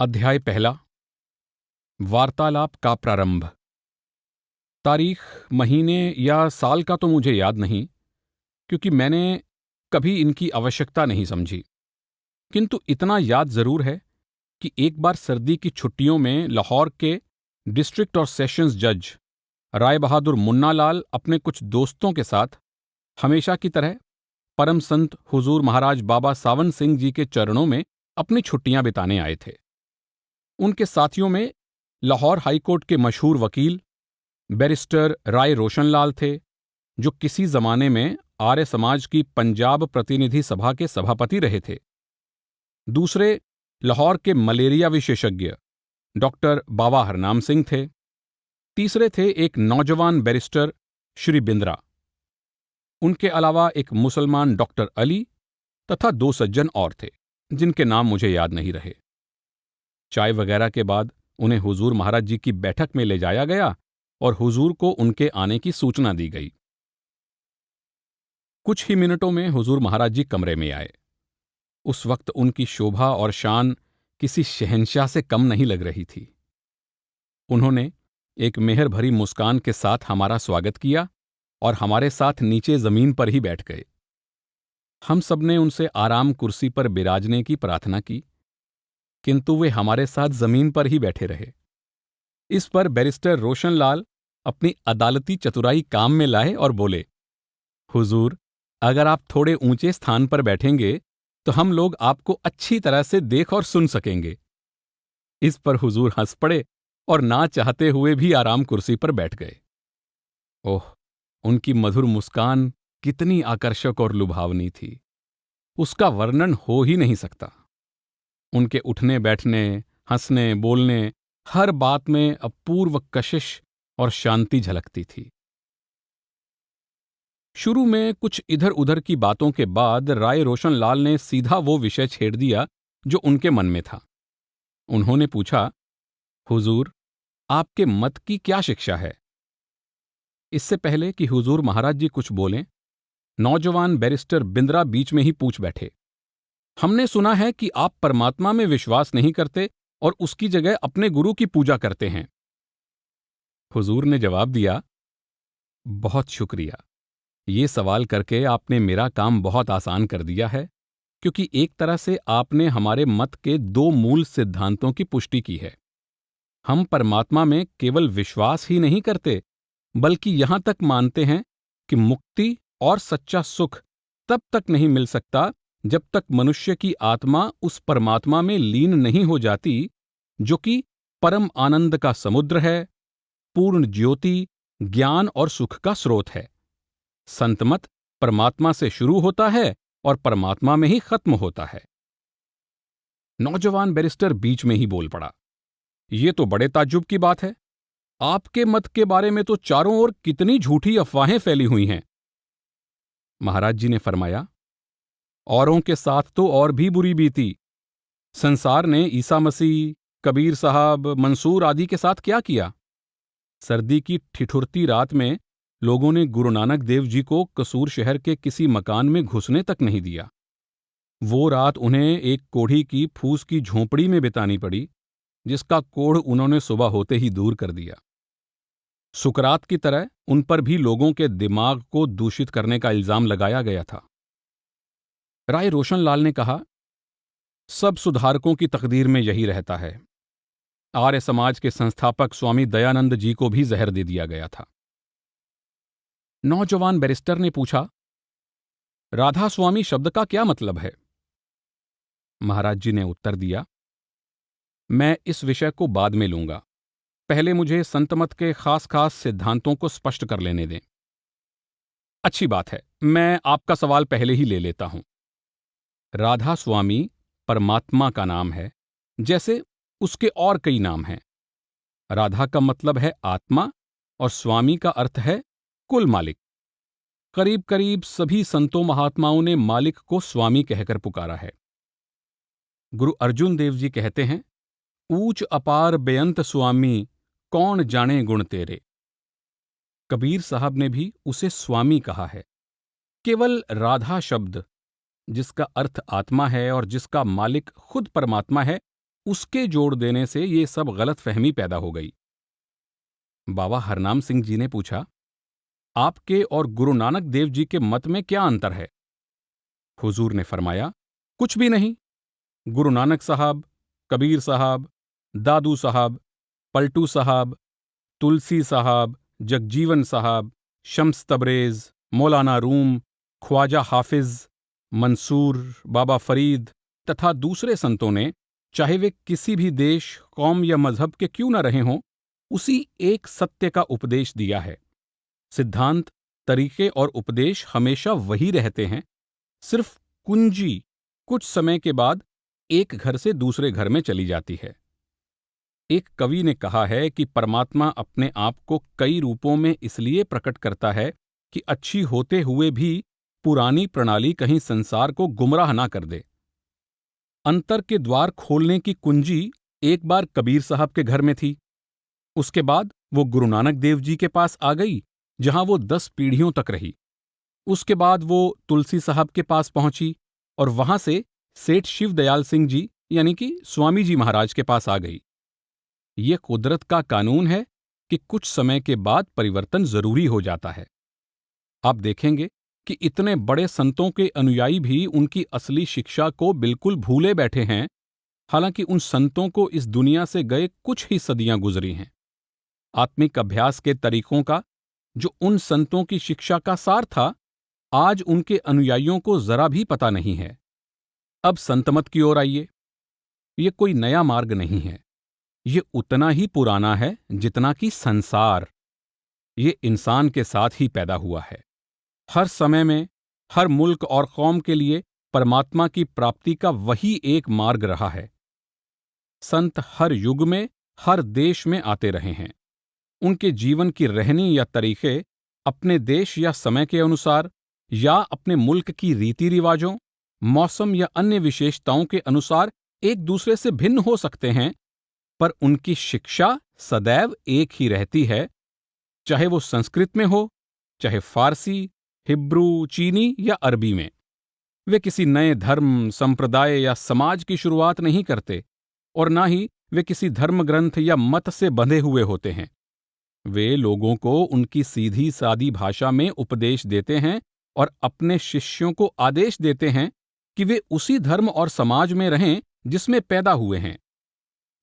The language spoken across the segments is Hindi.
अध्याय पहला। वार्तालाप का प्रारंभ। तारीख, महीने या साल का तो मुझे याद नहीं, क्योंकि मैंने कभी इनकी आवश्यकता नहीं समझी। किंतु इतना याद जरूर है कि एक बार सर्दी की छुट्टियों में लाहौर के डिस्ट्रिक्ट और सेशंस जज राय बहादुर मुन्ना लाल अपने कुछ दोस्तों के साथ हमेशा की तरह परम संत हुजूर महाराज बाबा सावन सिंह जी के चरणों में अपनी छुट्टियां बिताने आए थे। उनके साथियों में लाहौर हाईकोर्ट के मशहूर वकील बैरिस्टर राय रोशनलाल थे, जो किसी जमाने में आर्य समाज की पंजाब प्रतिनिधि सभा के सभापति रहे थे। दूसरे लाहौर के मलेरिया विशेषज्ञ डॉक्टर बाबा हरनाम सिंह थे। तीसरे थे एक नौजवान बैरिस्टर श्री बिंद्रा। उनके अलावा एक मुसलमान डॉक्टर अली तथा दो सज्जन और थे, जिनके नाम मुझे याद नहीं रहे। चाय वगैरह के बाद उन्हें हुजूर महाराज जी की बैठक में ले जाया गया और हुजूर को उनके आने की सूचना दी गई। कुछ ही मिनटों में हुजूर महाराज जी कमरे में आए। उस वक्त उनकी शोभा और शान किसी शहंशाह से कम नहीं लग रही थी। उन्होंने एक मेहर भरी मुस्कान के साथ हमारा स्वागत किया और हमारे साथ नीचे जमीन पर ही बैठ गए। हम सबने उनसे आराम कुर्सी पर बिराजने की प्रार्थना की, किंतु वे हमारे साथ जमीन पर ही बैठे रहे। इस पर बैरिस्टर रोशनलाल अपनी अदालती चतुराई काम में लाए और बोले, हुजूर, अगर आप थोड़े ऊंचे स्थान पर बैठेंगे तो हम लोग आपको अच्छी तरह से देख और सुन सकेंगे। इस पर हुजूर हंस पड़े और ना चाहते हुए भी आराम कुर्सी पर बैठ गए। ओह, उनकी मधुर मुस्कान कितनी आकर्षक और लुभावनी थी, उसका वर्णन हो ही नहीं सकता। उनके उठने बैठने, हंसने बोलने, हर बात में अपूर्व कशिश और शांति झलकती थी। शुरू में कुछ इधर उधर की बातों के बाद राय रोशनलाल ने सीधा वो विषय छेड़ दिया जो उनके मन में था। उन्होंने पूछा, हुजूर, आपके मत की क्या शिक्षा है? इससे पहले कि हुजूर महाराज जी कुछ बोलें, नौजवान बैरिस्टर बिंद्रा बीच में ही पूछ बैठे, हमने सुना है कि आप परमात्मा में विश्वास नहीं करते और उसकी जगह अपने गुरु की पूजा करते हैं। हुजूर ने जवाब दिया, बहुत शुक्रिया, ये सवाल करके आपने मेरा काम बहुत आसान कर दिया है, क्योंकि एक तरह से आपने हमारे मत के दो मूल सिद्धांतों की पुष्टि की है। हम परमात्मा में केवल विश्वास ही नहीं करते, बल्कि यहां तक मानते हैं कि मुक्ति और सच्चा सुख तब तक नहीं मिल सकता जब तक मनुष्य की आत्मा उस परमात्मा में लीन नहीं हो जाती, जो कि परम आनंद का समुद्र है, पूर्ण ज्योति, ज्ञान और सुख का स्रोत है। संतमत परमात्मा से शुरू होता है और परमात्मा में ही खत्म होता है। नौजवान बैरिस्टर बीच में ही बोल पड़ा, ये तो बड़े ताज्जुब की बात है। आपके मत के बारे में तो चारों ओर कितनी झूठी अफवाहें फैली हुई हैं। महाराज जी ने फरमाया, औरों के साथ तो और भी बुरी बीती। संसार ने ईसा मसीह, कबीर साहब, मंसूर आदि के साथ क्या किया? सर्दी की ठिठुरती रात में लोगों ने गुरु नानक देव जी को कसूर शहर के किसी मकान में घुसने तक नहीं दिया। वो रात उन्हें एक कोढ़ी की फूस की झोंपड़ी में बितानी पड़ी, जिसका कोढ़ उन्होंने सुबह होते ही दूर कर दिया। सुकरात की तरह उन पर भी लोगों के दिमाग को दूषित करने का इल्जाम लगाया गया था। राय रोशनलाल ने कहा, सब सुधारकों की तकदीर में यही रहता है। आर्य समाज के संस्थापक स्वामी दयानंद जी को भी जहर दे दिया गया था। नौजवान बैरिस्टर ने पूछा, राधा स्वामी शब्द का क्या मतलब है? महाराज जी ने उत्तर दिया, मैं इस विषय को बाद में लूंगा, पहले मुझे संतमत के खास खास सिद्धांतों को स्पष्ट कर लेने दें। अच्छी बात है, मैं आपका सवाल पहले ही ले लेता हूं। राधा स्वामी परमात्मा का नाम है, जैसे उसके और कई नाम हैं। राधा का मतलब है आत्मा और स्वामी का अर्थ है कुल मालिक। करीब करीब सभी संतों महात्माओं ने मालिक को स्वामी कहकर पुकारा है। गुरु अर्जुन देव जी कहते हैं, ऊंच अपार बेअंत स्वामी, कौन जाने गुण तेरे। कबीर साहब ने भी उसे स्वामी कहा है। केवल राधा शब्द, जिसका अर्थ आत्मा है और जिसका मालिक खुद परमात्मा है, उसके जोड़ देने से ये सब गलतफहमी पैदा हो गई। बाबा हरनाम सिंह जी ने पूछा, आपके और गुरु नानक देव जी के मत में क्या अंतर है? हुजूर ने फरमाया, कुछ भी नहीं। गुरु नानक साहब, कबीर साहब, दादू साहब, पलटू साहब, तुलसी साहब, जगजीवन साहब, शम्स तबरेज, मौलाना रूम, ख्वाजा हाफिज, मंसूर, बाबा फरीद तथा दूसरे संतों ने, चाहे वे किसी भी देश, कौम या मजहब के क्यों न रहे हों, उसी एक सत्य का उपदेश दिया है। सिद्धांत, तरीके और उपदेश हमेशा वही रहते हैं, सिर्फ कुंजी कुछ समय के बाद एक घर से दूसरे घर में चली जाती है। एक कवि ने कहा है कि परमात्मा अपने आप को कई रूपों में इसलिए प्रकट करता है कि अच्छी होते हुए भी पुरानी प्रणाली कहीं संसार को गुमराह ना कर दे। अंतर के द्वार खोलने की कुंजी एक बार कबीर साहब के घर में थी, उसके बाद वो गुरु नानक देव जी के पास आ गई, जहां वो 10 पीढ़ियों तक रही। उसके बाद वो तुलसी साहब के पास पहुंची और वहां से सेठ शिव दयाल सिंह जी यानी कि स्वामी जी महाराज के पास आ गई। ये कुदरत का कानून है कि कुछ समय के बाद परिवर्तन जरूरी हो जाता है। आप देखेंगे कि इतने बड़े संतों के अनुयायी भी उनकी असली शिक्षा को बिल्कुल भूले बैठे हैं, हालांकि उन संतों को इस दुनिया से गए कुछ ही सदियां गुजरी हैं। आत्मिक अभ्यास के तरीकों का, जो उन संतों की शिक्षा का सार था, आज उनके अनुयायियों को जरा भी पता नहीं है। अब संतमत की ओर आइए। ये कोई नया मार्ग नहीं है, ये उतना ही पुराना है जितना कि संसार। ये इंसान के साथ ही पैदा हुआ है। हर समय में, हर मुल्क और कौम के लिए परमात्मा की प्राप्ति का वही एक मार्ग रहा है। संत हर युग में, हर देश में आते रहे हैं। उनके जीवन की रहनी या तरीके अपने देश या समय के अनुसार या अपने मुल्क की रीति रिवाजों, मौसम या अन्य विशेषताओं के अनुसार एक दूसरे से भिन्न हो सकते हैं, पर उनकी शिक्षा सदैव एक ही रहती है, चाहे वो संस्कृत में हो, चाहे फारसी, हिब्रू, चीनी या अरबी में। वे किसी नए धर्म, संप्रदाय या समाज की शुरुआत नहीं करते और ना ही वे किसी धर्म ग्रंथ या मत से बंधे हुए होते हैं। वे लोगों को उनकी सीधी सादी भाषा में उपदेश देते हैं और अपने शिष्यों को आदेश देते हैं कि वे उसी धर्म और समाज में रहें जिसमें पैदा हुए हैं।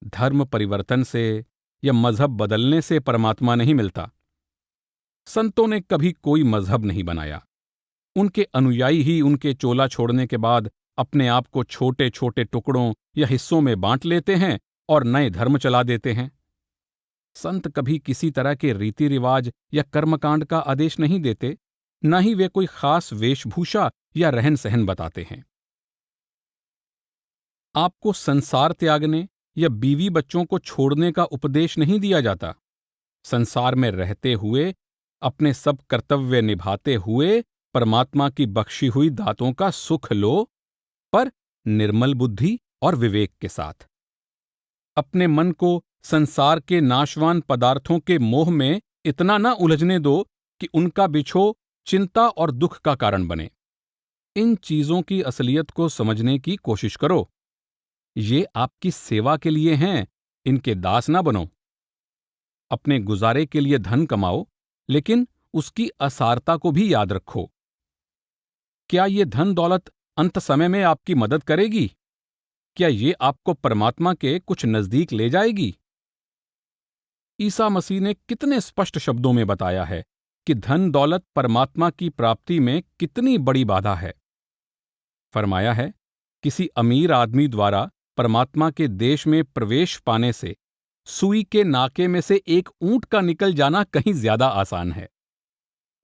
धर्म परिवर्तन से या मजहब बदलने से परमात्मा नहीं मिलता। संतों ने कभी कोई मजहब नहीं बनाया। उनके अनुयायी ही उनके चोला छोड़ने के बाद अपने आप को छोटे छोटे टुकड़ों या हिस्सों में बांट लेते हैं और नए धर्म चला देते हैं। संत कभी किसी तरह के रीति रिवाज या कर्मकांड का आदेश नहीं देते, न ही वे कोई खास वेशभूषा या रहन सहन बताते हैं। आपको संसार त्यागने या बीवी बच्चों को छोड़ने का उपदेश नहीं दिया जाता। संसार में रहते हुए, अपने सब कर्तव्य निभाते हुए परमात्मा की बख्शी हुई दातों का सुख लो, पर निर्मल बुद्धि और विवेक के साथ। अपने मन को संसार के नाशवान पदार्थों के मोह में इतना न उलझने दो कि उनका बिछोह चिंता और दुख का कारण बने। इन चीजों की असलियत को समझने की कोशिश करो। ये आपकी सेवा के लिए हैं, इनके दास ना बनो। अपने गुजारे के लिए धन कमाओ, लेकिन उसकी असारता को भी याद रखो। क्या ये धन दौलत अंत समय में आपकी मदद करेगी? क्या ये आपको परमात्मा के कुछ नजदीक ले जाएगी? ईसा मसीह ने कितने स्पष्ट शब्दों में बताया है कि धन दौलत परमात्मा की प्राप्ति में कितनी बड़ी बाधा है। फरमाया है, किसी अमीर आदमी द्वारा परमात्मा के देश में प्रवेश पाने से सुई के नाके में से एक ऊंट का निकल जाना कहीं ज्यादा आसान है।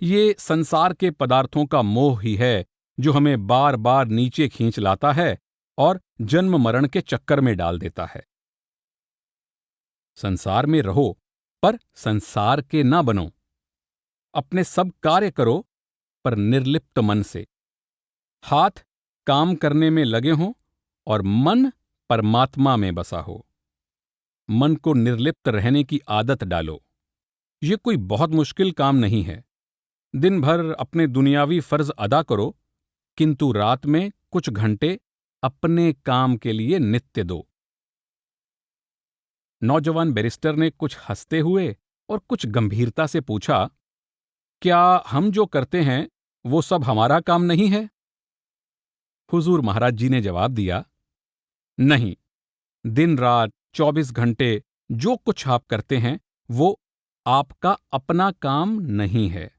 ये संसार के पदार्थों का मोह ही है जो हमें बार बार नीचे खींच लाता है और जन्म मरण के चक्कर में डाल देता है। संसार में रहो, पर संसार के ना बनो। अपने सब कार्य करो, पर निर्लिप्त मन से। हाथ काम करने में लगे हों और मन परमात्मा में बसा हो। मन को निर्लिप्त रहने की आदत डालो। ये कोई बहुत मुश्किल काम नहीं है। दिन भर अपने दुनियावी फर्ज अदा करो, किंतु रात में कुछ घंटे अपने काम के लिए नित्य दो। नौजवान बैरिस्टर ने कुछ हंसते हुए और कुछ गंभीरता से पूछा, क्या हम जो करते हैं वो सब हमारा काम नहीं है? हुजूर महाराज जी ने जवाब दिया, नहीं, दिन रात 24 घंटे जो कुछ आप करते हैं वो आपका अपना काम नहीं है।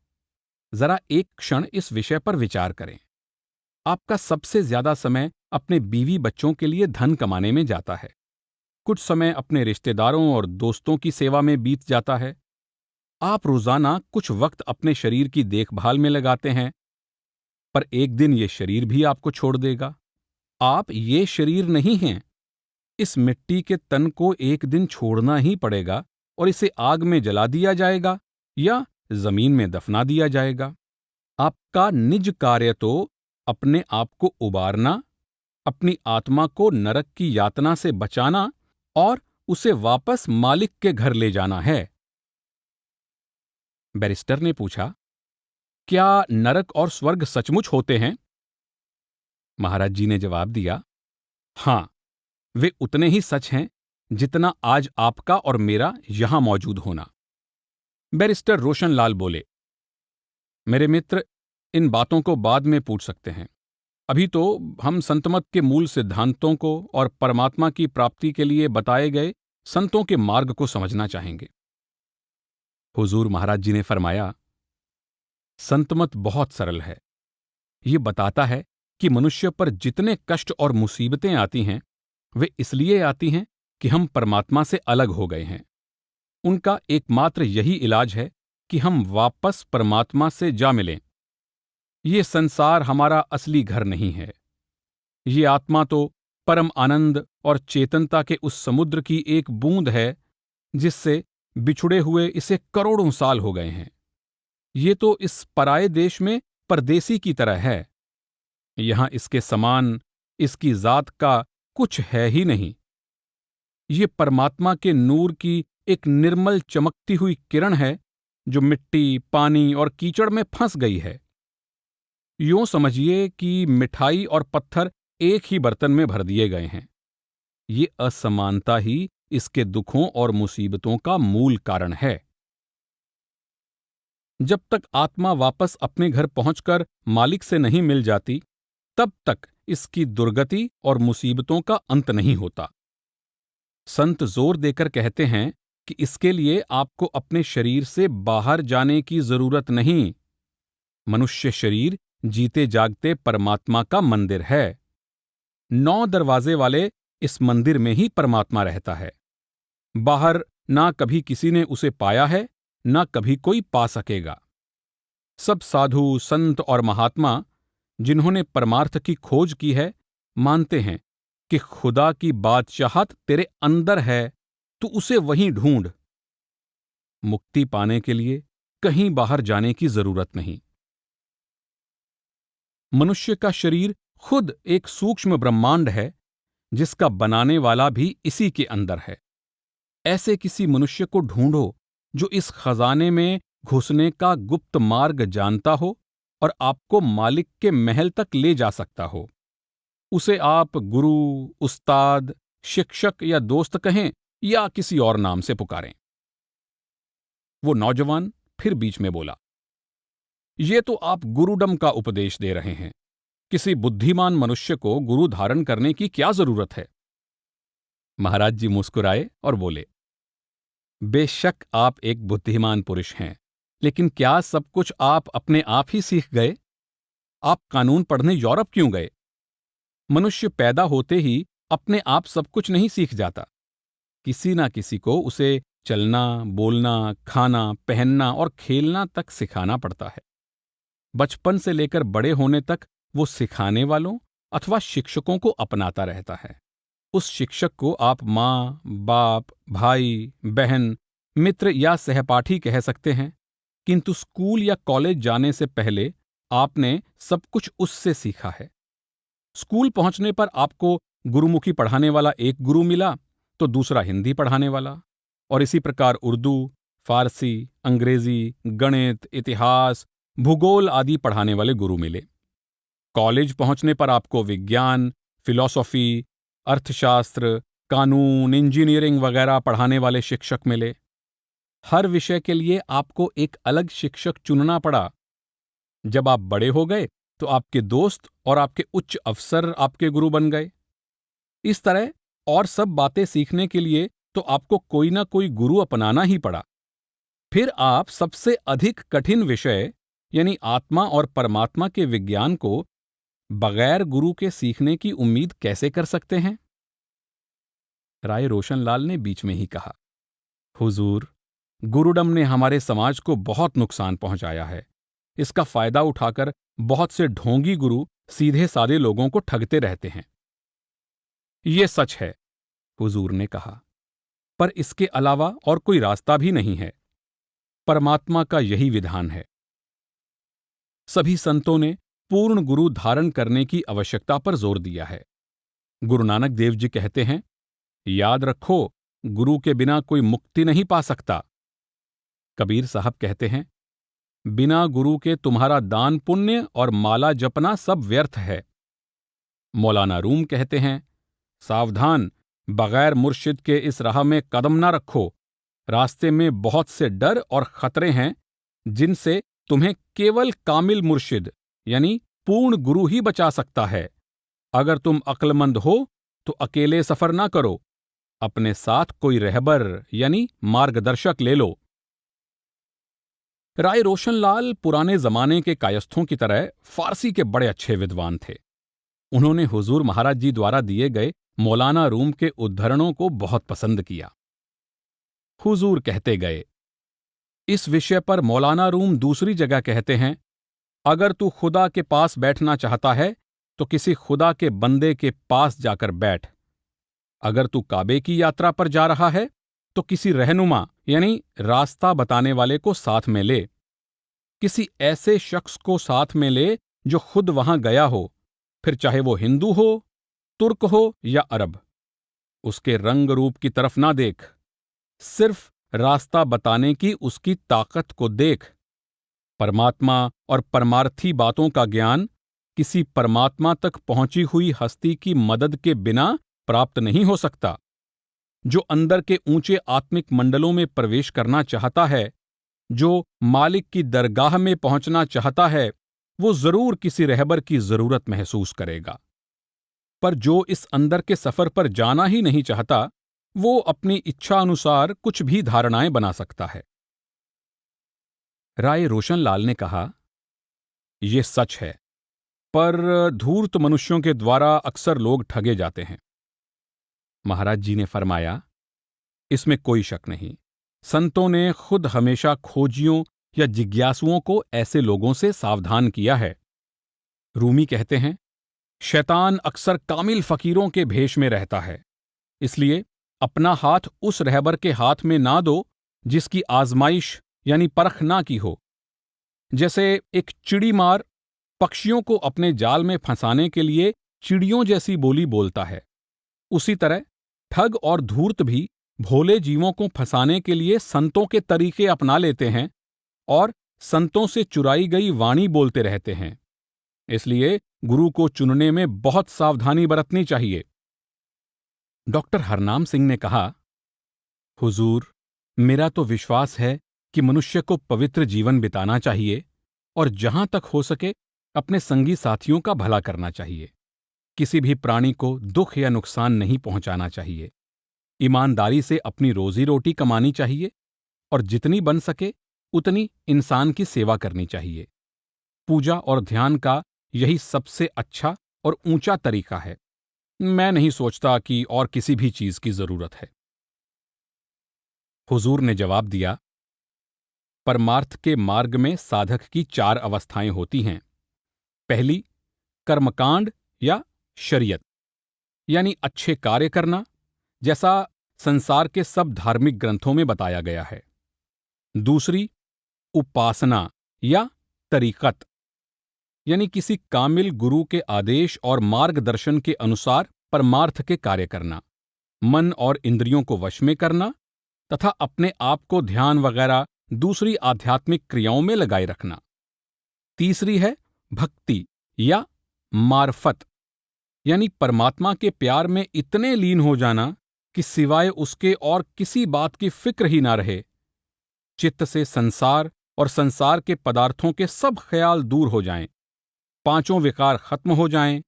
जरा एक क्षण इस विषय पर विचार करें। आपका सबसे ज्यादा समय अपने बीवी बच्चों के लिए धन कमाने में जाता है। कुछ समय अपने रिश्तेदारों और दोस्तों की सेवा में बीत जाता है। आप रोजाना कुछ वक्त अपने शरीर की देखभाल में लगाते हैं, पर एक दिन ये शरीर भी आपको छोड़ देगा। आप ये शरीर नहीं हैं। इस मिट्टी के तन को एक दिन छोड़ना ही पड़ेगा और इसे आग में जला दिया जाएगा या जमीन में दफना दिया जाएगा। आपका निज कार्य तो अपने आप को उबारना, अपनी आत्मा को नरक की यातना से बचाना और उसे वापस मालिक के घर ले जाना है। बैरिस्टर ने पूछा, क्या नरक और स्वर्ग सचमुच होते हैं? महाराज जी ने जवाब दिया, हां, वे उतने ही सच हैं जितना आज आपका और मेरा यहां मौजूद होना। बैरिस्टर रोशनलाल बोले, मेरे मित्र, इन बातों को बाद में पूछ सकते हैं। अभी तो हम संतमत के मूल सिद्धांतों को और परमात्मा की प्राप्ति के लिए बताए गए संतों के मार्ग को समझना चाहेंगे। हुजूर महाराज जी ने फरमाया, संतमत बहुत सरल है। ये बताता है कि मनुष्य पर जितने कष्ट और मुसीबतें आती हैं वे इसलिए आती हैं कि हम परमात्मा से अलग हो गए हैं। उनका एकमात्र यही इलाज है कि हम वापस परमात्मा से जा मिलें। ये संसार हमारा असली घर नहीं है। ये आत्मा तो परम आनंद और चेतनता के उस समुद्र की एक बूंद है जिससे बिछुड़े हुए इसे करोड़ों साल हो गए हैं। ये तो इस पराये देश में परदेसी की तरह है। यहां इसके समान इसकी जात का कुछ है ही नहीं। ये परमात्मा के नूर की एक निर्मल चमकती हुई किरण है जो मिट्टी, पानी और कीचड़ में फंस गई है। यूं समझिए कि मिठाई और पत्थर एक ही बर्तन में भर दिए गए हैं। ये असमानता ही इसके दुखों और मुसीबतों का मूल कारण है। जब तक आत्मा वापस अपने घर पहुंचकर मालिक से नहीं मिल जाती, तब तक इसकी दुर्गति और मुसीबतों का अंत नहीं होता। संत जोर देकर कहते हैं कि इसके लिए आपको अपने शरीर से बाहर जाने की जरूरत नहीं। मनुष्य शरीर जीते जागते परमात्मा का मंदिर है। 9 दरवाजे वाले इस मंदिर में ही परमात्मा रहता है। बाहर ना कभी किसी ने उसे पाया है, ना कभी कोई पा सकेगा। सब साधु, संत और महात्मा जिन्होंने परमार्थ की खोज की है, मानते हैं कि खुदा की बादशाहत तेरे अंदर है, तू उसे वहीं ढूंढ। मुक्ति पाने के लिए कहीं बाहर जाने की जरूरत नहीं। मनुष्य का शरीर खुद एक सूक्ष्म ब्रह्मांड है जिसका बनाने वाला भी इसी के अंदर है। ऐसे किसी मनुष्य को ढूंढो जो इस खजाने में घुसने का गुप्त मार्ग जानता हो और आपको मालिक के महल तक ले जा सकता हो। उसे आप गुरु, उस्ताद, शिक्षक या दोस्त कहें या किसी और नाम से पुकारें। वो नौजवान फिर बीच में बोला, ये तो आप गुरुडम का उपदेश दे रहे हैं। किसी बुद्धिमान मनुष्य को गुरु धारण करने की क्या जरूरत है? महाराज जी मुस्कुराए और बोले, बेशक आप एक बुद्धिमान पुरुष हैं, लेकिन क्या सब कुछ आप अपने आप ही सीख गए? आप कानून पढ़ने यूरोप क्यों गए? मनुष्य पैदा होते ही अपने आप सब कुछ नहीं सीख जाता। किसी ना किसी को उसे चलना, बोलना, खाना, पहनना और खेलना तक सिखाना पड़ता है। बचपन से लेकर बड़े होने तक वो सिखाने वालों अथवा शिक्षकों को अपनाता रहता है। उस शिक्षक को आप माँ, बाप, भाई, बहन, मित्र या सहपाठी कह सकते हैं, किंतु स्कूल या कॉलेज जाने से पहले आपने सब कुछ उससे सीखा है। स्कूल पहुंचने पर आपको गुरुमुखी पढ़ाने वाला एक गुरु मिला तो दूसरा हिंदी पढ़ाने वाला, और इसी प्रकार उर्दू, फारसी, अंग्रेजी, गणित, इतिहास, भूगोल आदि पढ़ाने वाले गुरु मिले। कॉलेज पहुंचने पर आपको विज्ञान, फिलॉसफी, अर्थशास्त्र, कानून, इंजीनियरिंग वगैरह पढ़ाने वाले शिक्षक मिले। हर विषय के लिए आपको एक अलग शिक्षक चुनना पड़ा। जब आप बड़े हो गए तो आपके दोस्त और आपके उच्च अफसर आपके गुरु बन गए। इस तरह और सब बातें सीखने के लिए तो आपको कोई ना कोई गुरु अपनाना ही पड़ा। फिर आप सबसे अधिक कठिन विषय यानी आत्मा और परमात्मा के विज्ञान को बगैर गुरु के सीखने की उम्मीद कैसे कर सकते हैं? राय रोशनलाल ने बीच में ही कहा, हुजूर, गुरुडम ने हमारे समाज को बहुत नुकसान पहुंचाया है। इसका फायदा उठाकर बहुत से ढोंगी गुरु सीधे सादे लोगों को ठगते रहते हैं। ये सच है, हुजूर ने कहा, पर इसके अलावा और कोई रास्ता भी नहीं है। परमात्मा का यही विधान है। सभी संतों ने पूर्ण गुरु धारण करने की आवश्यकता पर जोर दिया है। गुरु नानक देव जी कहते हैं, याद रखो, गुरु के बिना कोई मुक्ति नहीं पा सकता। कबीर साहब कहते हैं, बिना गुरु के तुम्हारा दान पुण्य और माला जपना सब व्यर्थ है। मौलाना रूम कहते हैं, सावधान, बगैर मुर्शिद के इस राह में कदम ना रखो। रास्ते में बहुत से डर और खतरे हैं जिनसे तुम्हें केवल कामिल मुर्शिद यानी पूर्ण गुरु ही बचा सकता है। अगर तुम अक्लमंद हो तो अकेले सफर ना करो, अपने साथ कोई रहबर यानी मार्गदर्शक ले लो। राय रोशनलाल पुराने जमाने के कायस्थों की तरह फारसी के बड़े अच्छे विद्वान थे। उन्होंने हुजूर महाराज जी द्वारा दिए गए मौलाना रूम के उद्धरणों को बहुत पसंद किया। हुजूर कहते गए, इस विषय पर मौलाना रूम दूसरी जगह कहते हैं, अगर तू खुदा के पास बैठना चाहता है तो किसी खुदा के बंदे के पास जाकर बैठ। अगर तू काबे की यात्रा पर जा रहा है तो किसी रहनुमा यानी रास्ता बताने वाले को साथ में ले। किसी ऐसे शख्स को साथ में ले जो खुद वहां गया हो, फिर चाहे वो हिंदू हो, तुर्क हो या अरब। उसके रंग रूप की तरफ ना देख, सिर्फ रास्ता बताने की उसकी ताकत को देख। परमात्मा और परमार्थी बातों का ज्ञान किसी परमात्मा तक पहुंची हुई हस्ती की मदद के बिना प्राप्त नहीं हो सकता। जो अंदर के ऊंचे आत्मिक मंडलों में प्रवेश करना चाहता है, जो मालिक की दरगाह में पहुंचना चाहता है, वो जरूर किसी रहबर की जरूरत महसूस करेगा। पर जो इस अंदर के सफर पर जाना ही नहीं चाहता, वो अपनी इच्छा अनुसार कुछ भी धारणाएं बना सकता है। राय रोशनलाल ने कहा, यह सच है, पर धूर्त मनुष्यों के द्वारा अक्सर लोग ठगे जाते हैं। महाराज जी ने फरमाया, इसमें कोई शक नहीं। संतों ने खुद हमेशा खोजियों या जिज्ञासुओं को ऐसे लोगों से सावधान किया है। रूमी कहते हैं, शैतान अक्सर कामिल फकीरों के भेष में रहता है, इसलिए अपना हाथ उस रहबर के हाथ में ना दो जिसकी आजमाइश यानी परख ना की हो। जैसे एक चिड़ीमार पक्षियों को अपने जाल में फंसाने के लिए चिड़ियों जैसी बोली बोलता है, उसी तरह ठग और धूर्त भी भोले जीवों को फंसाने के लिए संतों के तरीके अपना लेते हैं और संतों से चुराई गई वाणी बोलते रहते हैं। इसलिए गुरु को चुनने में बहुत सावधानी बरतनी चाहिए। डॉक्टर हरनाम सिंह ने कहा, हुजूर, मेरा तो विश्वास है कि मनुष्य को पवित्र जीवन बिताना चाहिए और जहां तक हो सके अपने संगी साथियों का भला करना चाहिए। किसी भी प्राणी को दुख या नुकसान नहीं पहुंचाना चाहिए। ईमानदारी से अपनी रोजी रोटी कमानी चाहिए और जितनी बन सके उतनी इंसान की सेवा करनी चाहिए। पूजा और ध्यान का यही सबसे अच्छा और ऊंचा तरीका है। मैं नहीं सोचता कि और किसी भी चीज की जरूरत है। हुजूर ने जवाब दिया, परमार्थ के मार्ग में साधक की 4 अवस्थाएं होती हैं। पहली, कर्मकांड या शरीयत, यानी अच्छे कार्य करना, जैसा संसार के सब धार्मिक ग्रंथों में बताया गया है। दूसरी, उपासना या तरीकत, यानी किसी कामिल गुरु के आदेश और मार्गदर्शन के अनुसार परमार्थ के कार्य करना, मन और इंद्रियों को वश में करना तथा अपने आप को ध्यान वगैरह दूसरी आध्यात्मिक क्रियाओं में लगाए रखना। तीसरी है भक्ति या मार्फत, यानी परमात्मा के प्यार में इतने लीन हो जाना कि सिवाय उसके और किसी बात की फिक्र ही ना रहे। चित्त से संसार और संसार के पदार्थों के सब ख्याल दूर हो जाएं, पांचों विकार खत्म हो जाएं,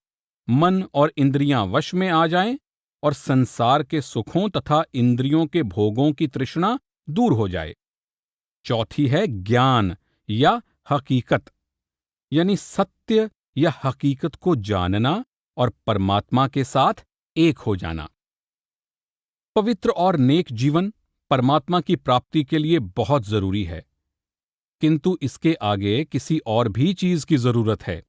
मन और इंद्रियां वश में आ जाएं और संसार के सुखों तथा इंद्रियों के भोगों की तृष्णा दूर हो जाए। चौथी है ज्ञान या हकीकत, यानी सत्य या हकीकत को जानना और परमात्मा के साथ एक हो जाना। पवित्र और नेक जीवन परमात्मा की प्राप्ति के लिए बहुत जरूरी है, किंतु इसके आगे किसी और भी चीज की जरूरत है।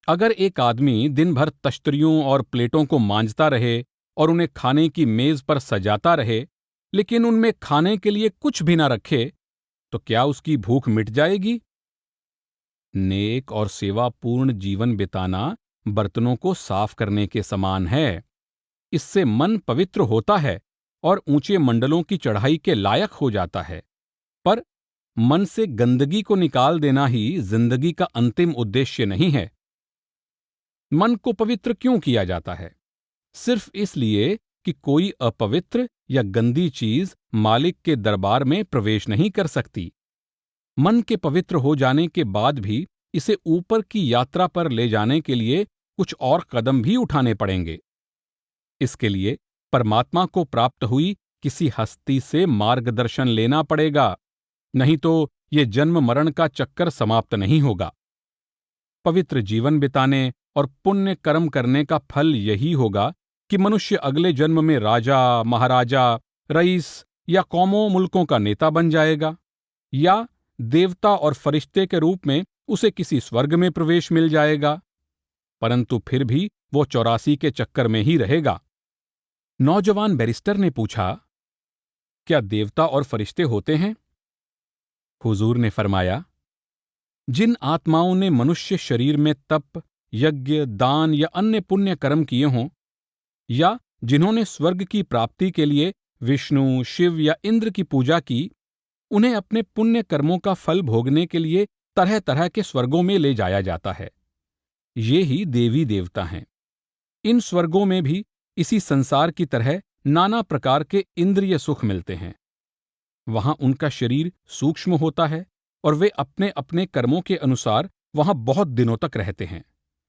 अगर एक आदमी दिन भर तश्तरियों और प्लेटों को मांजता रहे और उन्हें खाने की मेज पर सजाता रहे, लेकिन उनमें खाने के लिए कुछ भी ना रखे, तो क्या उसकी भूख मिट जाएगी? नेक और सेवापूर्ण जीवन बिताना बर्तनों को साफ करने के समान है। इससे मन पवित्र होता है और ऊंचे मंडलों की चढ़ाई के लायक हो जाता है। पर मन से गंदगी को निकाल देना ही जिंदगी का अंतिम उद्देश्य नहीं है। मन को पवित्र क्यों किया जाता है? सिर्फ इसलिए कि कोई अपवित्र या गंदी चीज मालिक के दरबार में प्रवेश नहीं कर सकती। मन के पवित्र हो जाने के बाद भी इसे ऊपर की यात्रा पर ले जाने के लिए कुछ और कदम भी उठाने पड़ेंगे। इसके लिए परमात्मा को प्राप्त हुई किसी हस्ती से मार्गदर्शन लेना पड़ेगा, नहीं तो ये जन्म मरण का चक्कर समाप्त नहीं होगा। पवित्र जीवन बिताने और पुण्य कर्म करने का फल यही होगा कि मनुष्य अगले जन्म में राजा, महाराजा, रईस या कौमों मुल्कों का नेता बन जाएगा, या देवता और फरिश्ते के रूप में उसे किसी स्वर्ग में प्रवेश मिल जाएगा। परंतु फिर भी वो 84 के चक्कर में ही रहेगा। नौजवान बैरिस्टर ने पूछा, क्या देवता और फरिश्ते होते हैं? हुजूर ने फरमाया, जिन आत्माओं ने मनुष्य शरीर में तप, यज्ञ, दान या अन्य पुण्य कर्म किए हों, या जिन्होंने स्वर्ग की प्राप्ति के लिए विष्णु, शिव या इंद्र की पूजा की, उन्हें अपने पुण्य कर्मों का फल भोगने के लिए तरह तरह के स्वर्गों में ले जाया जाता है। ये ही देवी देवता हैं। इन स्वर्गों में भी इसी संसार की तरह नाना प्रकार के इंद्रिय सुख मिलते हैं। वहां उनका शरीर सूक्ष्म होता है और वे अपने अपने कर्मों के अनुसार वहां बहुत दिनों तक रहते हैं।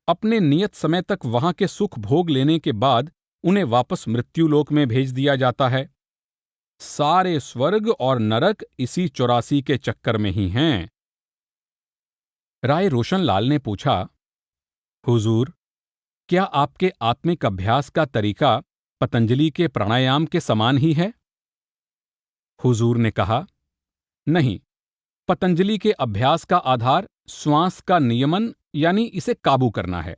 अपने नियत समय तक वहां के सुख भोग लेने के बाद उन्हें वापस मृत्युलोक में भेज दिया जाता है। सारे स्वर्ग और नरक इसी 84 के चक्कर में ही हैं। राय रोशन लाल ने पूछा, हुजूर, क्या आपके आत्मिक अभ्यास का तरीका पतंजलि के प्राणायाम के समान ही है? हुजूर ने कहा, नहीं, पतंजलि के अभ्यास का आधार श्वास का नियमन यानी इसे काबू करना है।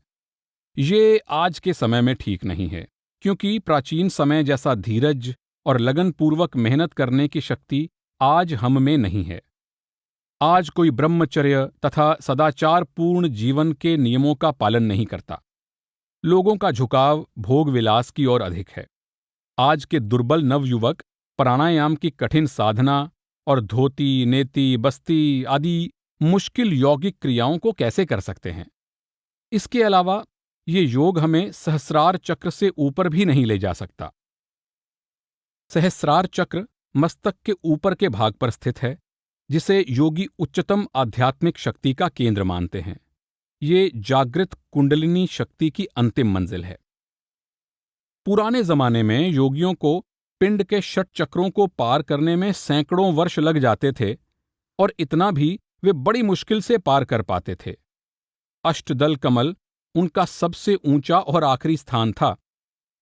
ये आज के समय में ठीक नहीं है, क्योंकि प्राचीन समय जैसा धीरज और लगनपूर्वक मेहनत करने की शक्ति आज हम में नहीं है। आज कोई ब्रह्मचर्य तथा सदाचार पूर्ण जीवन के नियमों का पालन नहीं करता। लोगों का झुकाव भोग विलास की ओर अधिक है। आज के दुर्बल नवयुवक प्राणायाम की कठिन साधना और धोती, नेति, बस्ती आदि मुश्किल यौगिक क्रियाओं को कैसे कर सकते हैं? इसके अलावा ये योग हमें सहस्रार चक्र से ऊपर भी नहीं ले जा सकता। सहस्रार चक्र मस्तक के ऊपर के भाग पर स्थित है, जिसे योगी उच्चतम आध्यात्मिक शक्ति का केंद्र मानते हैं। ये जागृत कुंडलिनी शक्ति की अंतिम मंजिल है। पुराने जमाने में योगियों को पिंड के 6 चक्रों को पार करने में सैकड़ों वर्ष लग जाते थे, और इतना भी वे बड़ी मुश्किल से पार कर पाते थे। अष्टदल कमल उनका सबसे ऊंचा और आखिरी स्थान था,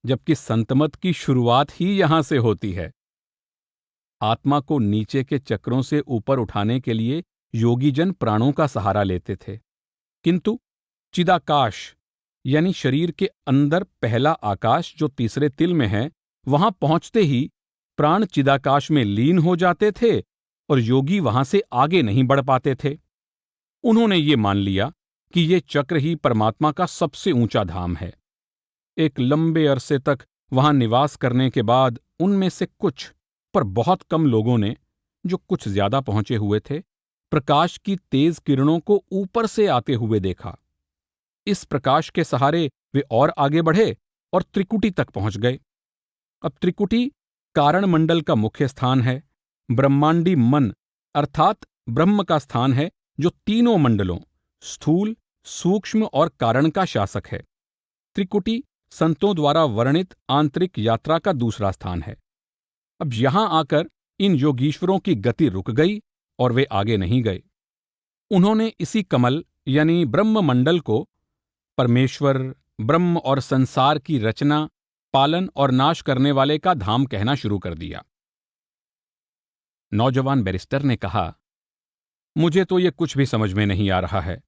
जबकि संतमत की शुरुआत ही यहां से होती है। आत्मा को नीचे के चक्रों से ऊपर उठाने के लिए योगीजन प्राणों का सहारा लेते थे, किंतु चिदाकाश यानी शरीर के अंदर पहला आकाश जो तीसरे तिल में है, वहां पहुंचते ही प्राण चिदाकाश में लीन हो जाते थे और योगी वहां से आगे नहीं बढ़ पाते थे। उन्होंने ये मान लिया कि ये चक्र ही परमात्मा का सबसे ऊंचा धाम है। एक लंबे अरसे तक वहां निवास करने के बाद उनमें से कुछ, पर बहुत कम लोगों ने, जो कुछ ज्यादा पहुंचे हुए थे, प्रकाश की तेज किरणों को ऊपर से आते हुए देखा। इस प्रकाश के सहारे वे और आगे बढ़े और त्रिकुटी तक पहुंच गए। अब त्रिकुटी कारण मंडल का मुख्य स्थान है। ब्रह्मांडी मन अर्थात ब्रह्म का स्थान है, जो तीनों मंडलों स्थूल, सूक्ष्म और कारण का शासक है। त्रिकुटी संतों द्वारा वर्णित आंतरिक यात्रा का दूसरा स्थान है। अब यहां आकर इन योगीश्वरों की गति रुक गई और वे आगे नहीं गए। उन्होंने इसी कमल यानी ब्रह्म मंडल को परमेश्वर, ब्रह्म और संसार की रचना, पालन और नाश करने वाले का धाम कहना शुरू कर दिया। नौजवान बैरिस्टर ने कहा, मुझे तो ये कुछ भी समझ में नहीं आ रहा है।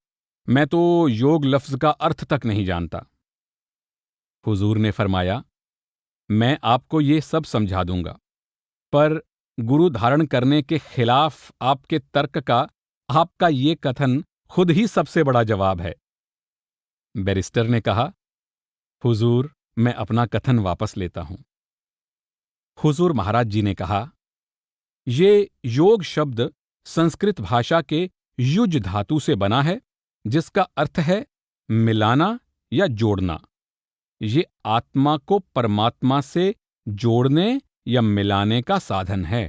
मैं तो योग लफ्ज का अर्थ तक नहीं जानता। हुजूर ने फरमाया, मैं आपको ये सब समझा दूंगा, पर गुरु धारण करने के खिलाफ आपके तर्क का आपका ये कथन खुद ही सबसे बड़ा जवाब है। बैरिस्टर ने कहा, हुजूर, मैं अपना कथन वापस लेता हूं। हुजूर महाराज जी ने कहा, ये योग शब्द संस्कृत भाषा के युज धातु से बना है, जिसका अर्थ है मिलाना या जोड़ना। ये आत्मा को परमात्मा से जोड़ने या मिलाने का साधन है।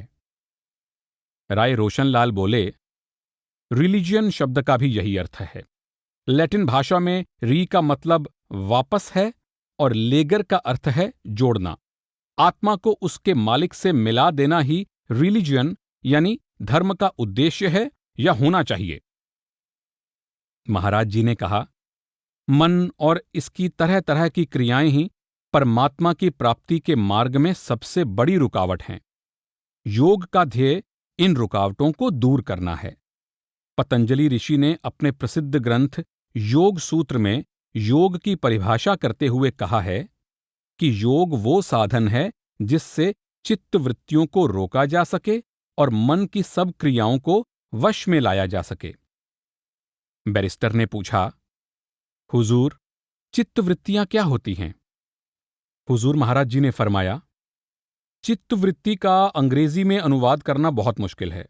राय रोशनलाल बोले, रिलीजियन शब्द का भी यही अर्थ है। लैटिन भाषा में री का मतलब वापस है और लेगर का अर्थ है जोड़ना। आत्मा को उसके मालिक से मिला देना ही रिलीजियन यानी धर्म का उद्देश्य है या होना चाहिए। महाराज जी ने कहा, मन और इसकी तरह तरह की क्रियाएं ही परमात्मा की प्राप्ति के मार्ग में सबसे बड़ी रुकावट हैं। योग का ध्येय इन रुकावटों को दूर करना है। पतंजलि ऋषि ने अपने प्रसिद्ध ग्रंथ योग सूत्र में योग की परिभाषा करते हुए कहा है कि योग वो साधन है जिससे चित्त वृत्तियों को रोका जा सके और मन की सब क्रियाओं को वश में लाया जा सके। बैरिस्टर ने पूछा, हुजूर, चित्तवृत्तियां क्या होती हैं? हुजूर महाराज जी ने फरमाया, चित्तवृत्ति का अंग्रेजी में अनुवाद करना बहुत मुश्किल है।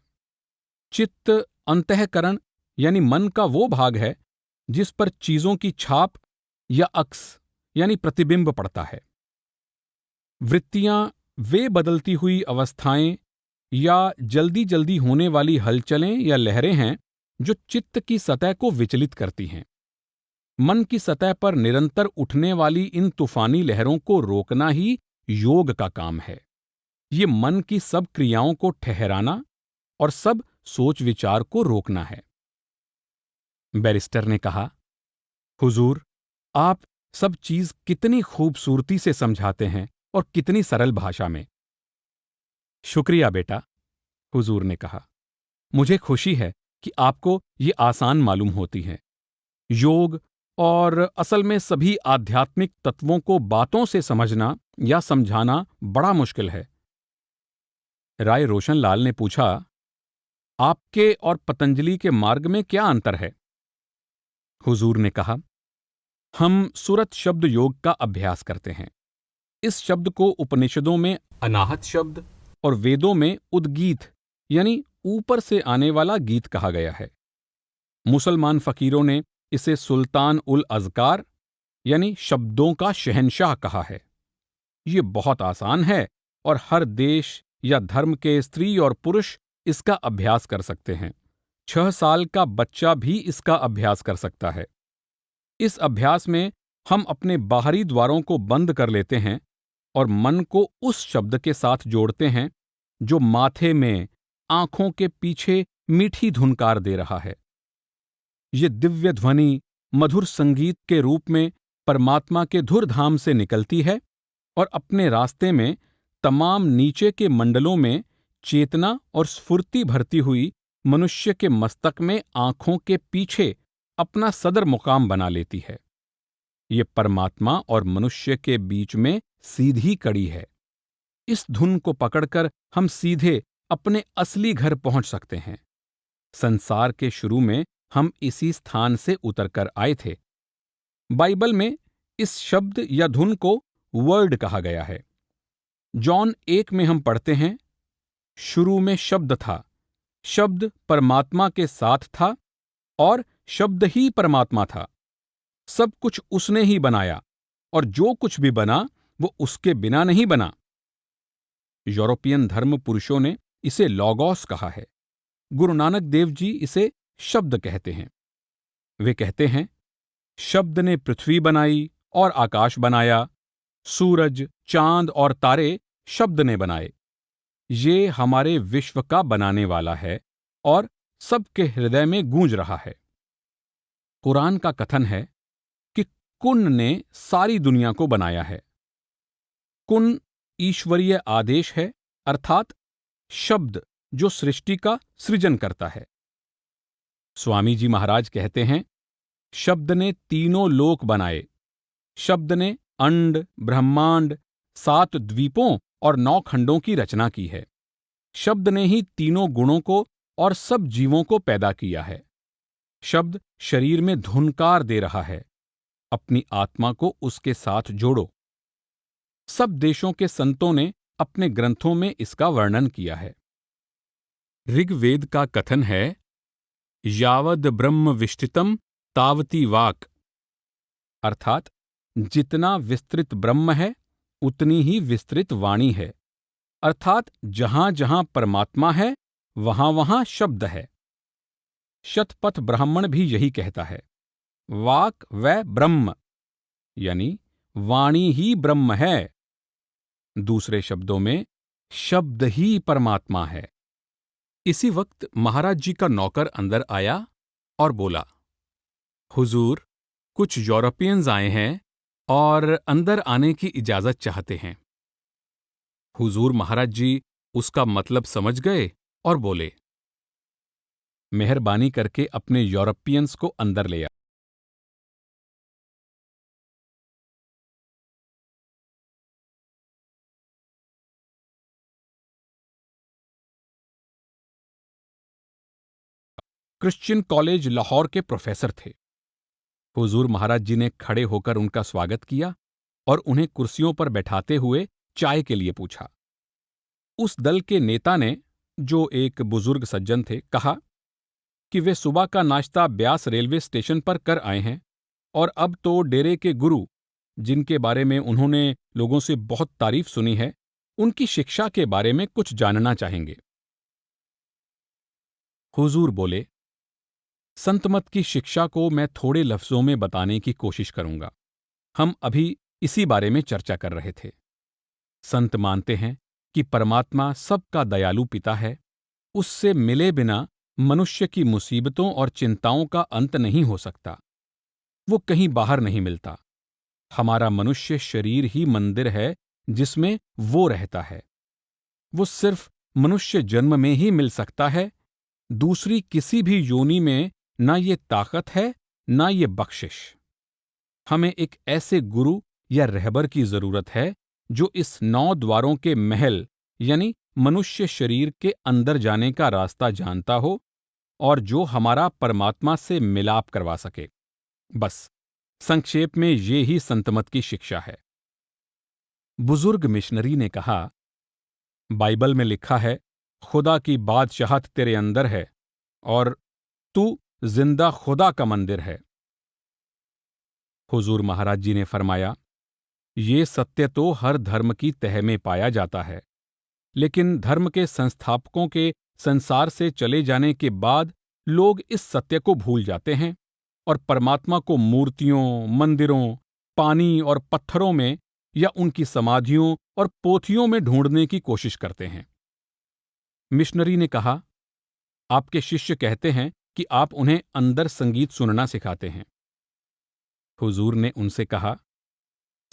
चित्त अंतःकरण यानी मन का वो भाग है जिस पर चीजों की छाप या अक्स यानी प्रतिबिंब पड़ता है। वृत्तियां वे बदलती हुई अवस्थाएं या जल्दी जल्दी होने वाली हलचलें या लहरें हैं जो चित्त की सतह को विचलित करती हैं। मन की सतह पर निरंतर उठने वाली इन तूफानी लहरों को रोकना ही योग का काम है। ये मन की सब क्रियाओं को ठहराना और सब सोच विचार को रोकना है। बैरिस्टर ने कहा, हुजूर, आप सब चीज कितनी खूबसूरती से समझाते हैं और कितनी सरल भाषा में। शुक्रिया बेटा, हुजूर ने कहा। मुझे खुशी है कि आपको ये आसान मालूम होती है। योग और असल में सभी आध्यात्मिक तत्वों को बातों से समझना या समझाना बड़ा मुश्किल है। राय रोशनलाल ने पूछा, आपके और पतंजलि के मार्ग में क्या अंतर है? हुजूर ने कहा, हम सुरत शब्द योग का अभ्यास करते हैं। इस शब्द को उपनिषदों में अनाहत शब्द और वेदों में उद्गीत यानी ऊपर से आने वाला गीत कहा गया है। मुसलमान फकीरों ने इसे सुल्तान उल अज़कार यानी शब्दों का शहंशाह कहा है। ये बहुत आसान है और हर देश या धर्म के स्त्री और पुरुष इसका अभ्यास कर सकते हैं। 6 साल का बच्चा भी इसका अभ्यास कर सकता है। इस अभ्यास में हम अपने बाहरी द्वारों को बंद कर लेते हैं और मन को उस शब्द के साथ जोड़ते हैं जो माथे में, आंखों के पीछे मीठी धुनकार दे रहा है। ये दिव्य ध्वनि मधुर संगीत के रूप में परमात्मा के धुर धाम से निकलती है और अपने रास्ते में तमाम नीचे के मंडलों में चेतना और स्फूर्ति भरती हुई मनुष्य के मस्तक में आंखों के पीछे अपना सदर मुकाम बना लेती है। ये परमात्मा और मनुष्य के बीच में सीधी कड़ी है। इस धुन को पकड़कर हम सीधे अपने असली घर पहुंच सकते हैं। संसार के शुरू में हम इसी स्थान से उतरकर आए थे। बाइबल में इस शब्द या धुन को वर्ड कहा गया है। जॉन 1 में हम पढ़ते हैं, शुरू में शब्द था, शब्द परमात्मा के साथ था और शब्द ही परमात्मा था। सब कुछ उसने ही बनाया और जो कुछ भी बना वो उसके बिना नहीं बना। यूरोपियन धर्म पुरुषों ने इसे लॉगोस कहा है। गुरु नानक देव जी इसे शब्द कहते हैं। वे कहते हैं, शब्द ने पृथ्वी बनाई और आकाश बनाया, सूरज, चांद और तारे शब्द ने बनाए। ये हमारे विश्व का बनाने वाला है और सबके हृदय में गूंज रहा है। कुरान का कथन है कि कुन ने सारी दुनिया को बनाया है। कुन ईश्वरीय आदेश है, अर्थात शब्द जो सृष्टि का सृजन करता है। स्वामी जी महाराज कहते हैं, शब्द ने तीनों लोक बनाए। शब्द ने अंड, ब्रह्मांड, 7 द्वीपों और 9 खंडों की रचना की है। शब्द ने ही तीनों गुणों को और सब जीवों को पैदा किया है। शब्द शरीर में धुनकार दे रहा है। अपनी आत्मा को उसके साथ जोड़ो। सब देशों के संतों ने अपने ग्रंथों में इसका वर्णन किया है। ऋग्वेद का कथन है, यावद ब्रह्म विष्टितम तावती वाक, अर्थात जितना विस्तृत ब्रह्म है उतनी ही विस्तृत वाणी है। अर्थात जहां जहां परमात्मा है वहां वहां शब्द है। शतपथ ब्राह्मण भी यही कहता है, वाक व ब्रह्म, यानी वाणी ही ब्रह्म है। दूसरे शब्दों में शब्द ही परमात्मा है। इसी वक्त महाराज जी का नौकर अंदर आया और बोला, हुजूर, कुछ यूरोपियंस आए हैं और अंदर आने की इजाजत चाहते हैं। हुजूर महाराज जी उसका मतलब समझ गए और बोले, मेहरबानी करके अपने यूरोपियंस को अंदर ले आ। क्रिश्चियन कॉलेज लाहौर के प्रोफेसर थे। हुजूर महाराज जी ने खड़े होकर उनका स्वागत किया और उन्हें कुर्सियों पर बैठाते हुए चाय के लिए पूछा। उस दल के नेता ने, जो एक बुजुर्ग सज्जन थे, कहा कि वे सुबह का नाश्ता ब्यास रेलवे स्टेशन पर कर आए हैं और अब तो डेरे के गुरु, जिनके बारे में उन्होंने लोगों से बहुत तारीफ सुनी है, उनकी शिक्षा के बारे में कुछ जानना चाहेंगे। हुजूर बोले, संतमत की शिक्षा को मैं थोड़े लफ्जों में बताने की कोशिश करूंगा। हम अभी इसी बारे में चर्चा कर रहे थे। संत मानते हैं कि परमात्मा सबका दयालु पिता है। उससे मिले बिना मनुष्य की मुसीबतों और चिंताओं का अंत नहीं हो सकता। वो कहीं बाहर नहीं मिलता। हमारा मनुष्य शरीर ही मंदिर है जिसमें वो रहता है। वो सिर्फ मनुष्य जन्म में ही मिल सकता है। दूसरी किसी भी योनि में ना ये ताकत है, ना ये बख्शिश। हमें एक ऐसे गुरु या रहबर की जरूरत है जो इस 9 द्वारों के महल यानी मनुष्य शरीर के अंदर जाने का रास्ता जानता हो और जो हमारा परमात्मा से मिलाप करवा सके। बस संक्षेप में ये ही संतमत की शिक्षा है। बुजुर्ग मिशनरी ने कहा, बाइबल में लिखा है, खुदा की बादशाहत तेरे अंदर है और तू जिंदा खुदा का मंदिर है। हुजूर महाराज जी ने फरमाया, ये सत्य तो हर धर्म की तह में पाया जाता है, लेकिन धर्म के संस्थापकों के संसार से चले जाने के बाद लोग इस सत्य को भूल जाते हैं और परमात्मा को मूर्तियों, मंदिरों, पानी और पत्थरों में या उनकी समाधियों और पोथियों में ढूंढने की कोशिश करते हैं। मिशनरी ने कहा, आपके शिष्य कहते हैं कि आप उन्हें अंदर संगीत सुनना सिखाते हैं। हुजूर ने उनसे कहा,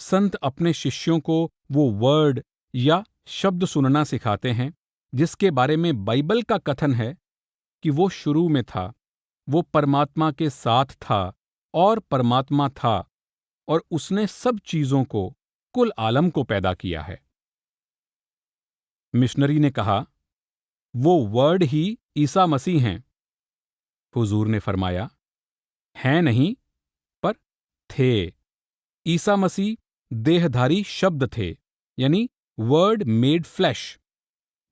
संत अपने शिष्यों को वो वर्ड या शब्द सुनना सिखाते हैं जिसके बारे में बाइबल का कथन है कि वो शुरू में था, वो परमात्मा के साथ था और परमात्मा था और उसने सब चीजों को, कुल आलम को पैदा किया है। मिशनरी ने कहा, वो वर्ड ही ईसा मसीह हैं। हुजूर ने फरमाया, हैं नहीं पर थे। ईसा मसीह देहधारी शब्द थे, यानी वर्ड मेड फ्लैश।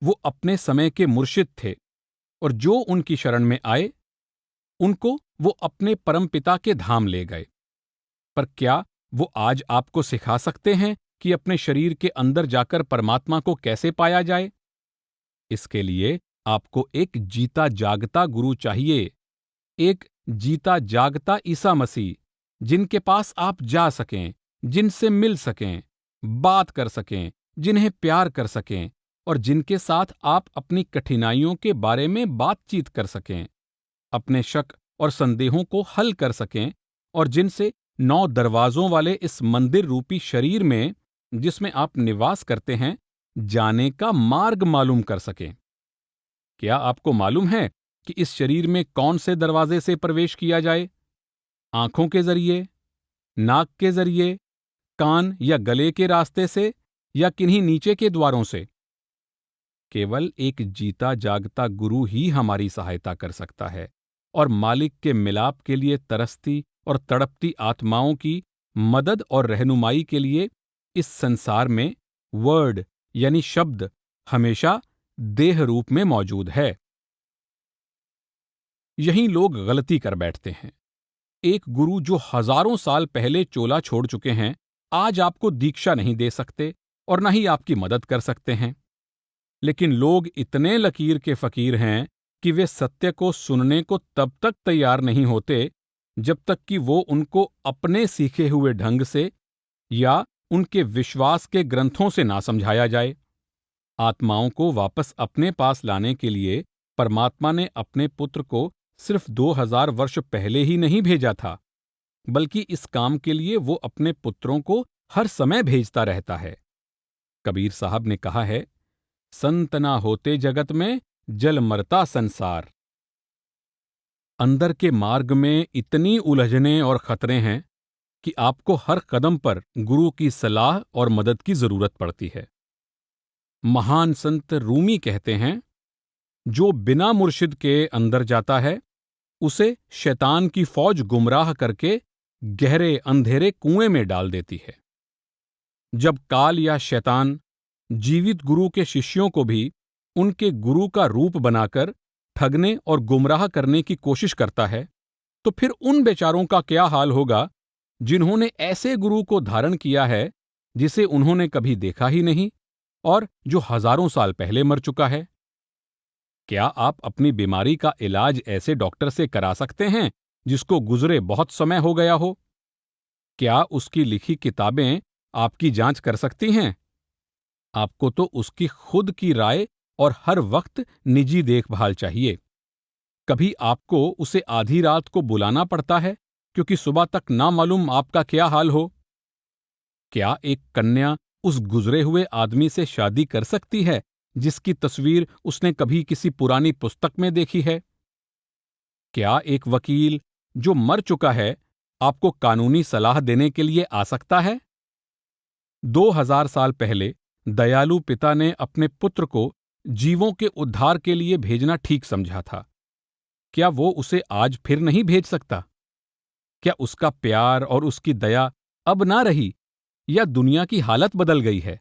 वो अपने समय के मुर्शिद थे और जो उनकी शरण में आए उनको वो अपने परमपिता के धाम ले गए। पर क्या वो आज आपको सिखा सकते हैं कि अपने शरीर के अंदर जाकर परमात्मा को कैसे पाया जाए? इसके लिए आपको एक जीता जागता गुरु चाहिए, एक जीता जागता ईसा मसीह, जिनके पास आप जा सकें, जिनसे मिल सकें, बात कर सकें, जिन्हें प्यार कर सकें और जिनके साथ आप अपनी कठिनाइयों के बारे में बातचीत कर सकें, अपने शक और संदेहों को हल कर सकें और जिनसे 9 दरवाजों वाले इस मंदिर रूपी शरीर में, जिसमें आप निवास करते हैं, जाने का मार्ग मालूम कर सकें। क्या आपको मालूम है कि इस शरीर में कौन से दरवाजे से प्रवेश किया जाए? आंखों के जरिए, नाक के जरिए, कान या गले के रास्ते से या किन्हीं नीचे के द्वारों से? केवल एक जीता जागता गुरु ही हमारी सहायता कर सकता है और मालिक के मिलाप के लिए तरसती और तड़पती आत्माओं की मदद और रहनुमाई के लिए इस संसार में वर्ड यानी शब्द हमेशा देह रूप में मौजूद है। यहीं लोग गलती कर बैठते हैं। एक गुरु जो हजारों साल पहले चोला छोड़ चुके हैं, आज आपको दीक्षा नहीं दे सकते और न ही आपकी मदद कर सकते हैं। लेकिन लोग इतने लकीर के फकीर हैं कि वे सत्य को सुनने को तब तक तैयार नहीं होते जब तक कि वो उनको अपने सीखे हुए ढंग से या उनके विश्वास के ग्रंथों से ना समझाया जाए। आत्माओं को वापस अपने पास लाने के लिए परमात्मा ने अपने पुत्र को सिर्फ 2000 वर्ष पहले ही नहीं भेजा था, बल्कि इस काम के लिए वो अपने पुत्रों को हर समय भेजता रहता है। कबीर साहब ने कहा है, संत ना होते जगत में जल मरता संसार। अंदर के मार्ग में इतनी उलझने और खतरे हैं कि आपको हर कदम पर गुरु की सलाह और मदद की जरूरत पड़ती है। महान संत रूमी कहते हैं, जो बिना मुर्शिद के अंदर जाता है उसे शैतान की फौज गुमराह करके गहरे अंधेरे कुएं में डाल देती है। जब काल या शैतान जीवित गुरु के शिष्यों को भी उनके गुरु का रूप बनाकर ठगने और गुमराह करने की कोशिश करता है, तो फिर उन बेचारों का क्या हाल होगा जिन्होंने ऐसे गुरु को धारण किया है जिसे उन्होंने कभी देखा ही नहीं और जो हजारों साल पहले मर चुका है। क्या आप अपनी बीमारी का इलाज ऐसे डॉक्टर से करा सकते हैं जिसको गुजरे बहुत समय हो गया हो? क्या उसकी लिखी किताबें आपकी जांच कर सकती हैं? आपको तो उसकी खुद की राय और हर वक्त निजी देखभाल चाहिए। कभी आपको उसे आधी रात को बुलाना पड़ता है क्योंकि सुबह तक ना मालूम आपका क्या हाल हो। क्या एक कन्या उस गुजरे हुए आदमी से शादी कर सकती है जिसकी तस्वीर उसने कभी किसी पुरानी पुस्तक में देखी है? क्या एक वकील जो मर चुका है आपको कानूनी सलाह देने के लिए आ सकता है? 2000 साल पहले दयालु पिता ने अपने पुत्र को जीवों के उद्धार के लिए भेजना ठीक समझा था। क्या वो उसे आज फिर नहीं भेज सकता? क्या उसका प्यार और उसकी दया अब ना रही या दुनिया की हालत बदल गई है?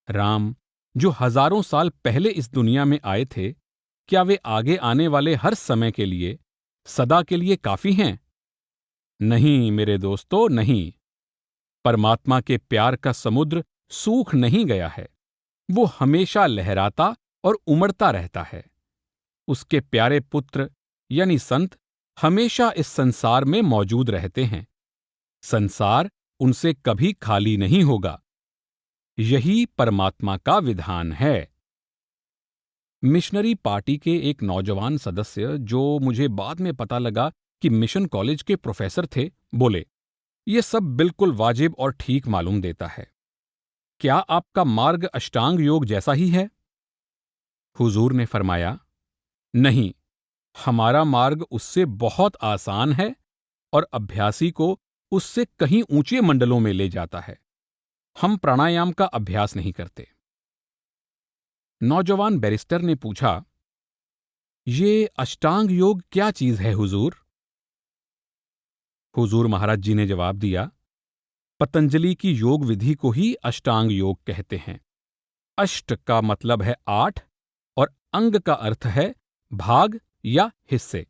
राम जो हजारों साल पहले इस दुनिया में आए थे, क्या वे आगे आने वाले हर समय के लिए, सदा के लिए काफी हैं? नहीं मेरे दोस्तों, नहीं। परमात्मा के प्यार का समुद्र सूख नहीं गया है। वो हमेशा लहराता और उमड़ता रहता है। उसके प्यारे पुत्र यानी संत हमेशा इस संसार में मौजूद रहते हैं। संसार उनसे कभी खाली नहीं होगा। यही परमात्मा का विधान है। मिशनरी पार्टी के एक नौजवान सदस्य, जो मुझे बाद में पता लगा कि मिशन कॉलेज के प्रोफेसर थे, बोले, ये सब बिल्कुल वाजिब और ठीक मालूम देता है। क्या आपका मार्ग अष्टांग योग जैसा ही है? हुजूर ने फरमाया, नहीं, हमारा मार्ग उससे बहुत आसान है और अभ्यासी को उससे कहीं ऊंचे मंडलों में ले जाता है। हम प्राणायाम का अभ्यास नहीं करते। नौजवान बैरिस्टर ने पूछा, ये अष्टांग योग क्या चीज है हुजूर? हुजूर महाराज जी ने जवाब दिया, पतंजलि की योग विधि को ही अष्टांग योग कहते हैं। अष्ट का मतलब है 8 और अंग का अर्थ है भाग या हिस्से।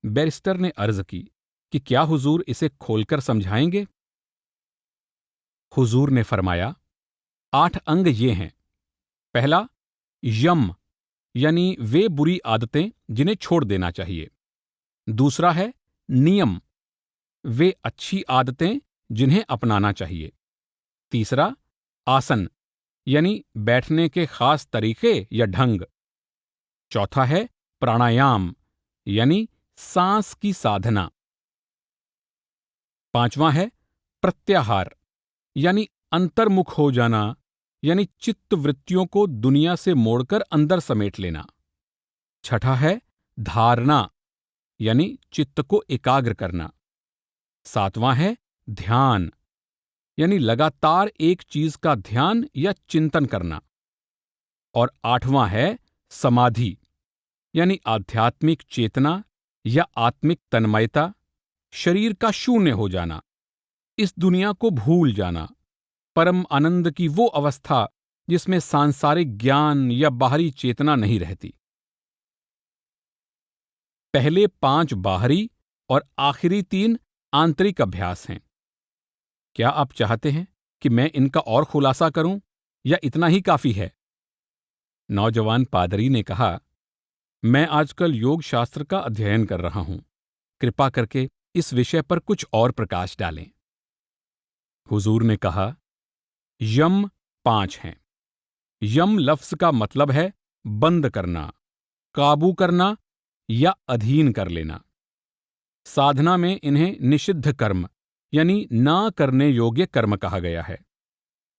बैरिस्टर ने अर्ज की कि क्या हुजूर इसे खोलकर समझाएंगे? हुजूर ने फरमाया, 8 अंग ये हैं। पहला, यम यानी वे बुरी आदतें जिन्हें छोड़ देना चाहिए। दूसरा है नियम, वे अच्छी आदतें जिन्हें अपनाना चाहिए। तीसरा, आसन यानी बैठने के खास तरीके या ढंग। चौथा है प्राणायाम यानी सांस की साधना। पांचवां है प्रत्याहार यानी अंतर्मुख हो जाना, यानी चित्त वृत्तियों को दुनिया से मोड़कर अंदर समेट लेना। छठा है धारणा यानी चित्त को एकाग्र करना। सातवां है ध्यान यानी लगातार एक चीज का ध्यान या चिंतन करना। और आठवां है समाधि यानी आध्यात्मिक चेतना या आत्मिक तन्मयता, शरीर का शून्य हो जाना, इस दुनिया को भूल जाना, परम आनंद की वो अवस्था जिसमें सांसारिक ज्ञान या बाहरी चेतना नहीं रहती। पहले 5 बाहरी और आखिरी 3 आंतरिक अभ्यास हैं। क्या आप चाहते हैं कि मैं इनका और खुलासा करूं या इतना ही काफी है? नौजवान पादरी ने कहा, मैं आजकल योग शास्त्र का अध्ययन कर रहा हूं, कृपा करके इस विषय पर कुछ और प्रकाश डालें। हुजूर ने कहा, यम 5 हैं। यम लफ्ज का मतलब है बंद करना, काबू करना या अधीन कर लेना। साधना में इन्हें निषिद्ध कर्म यानी ना करने योग्य कर्म कहा गया है।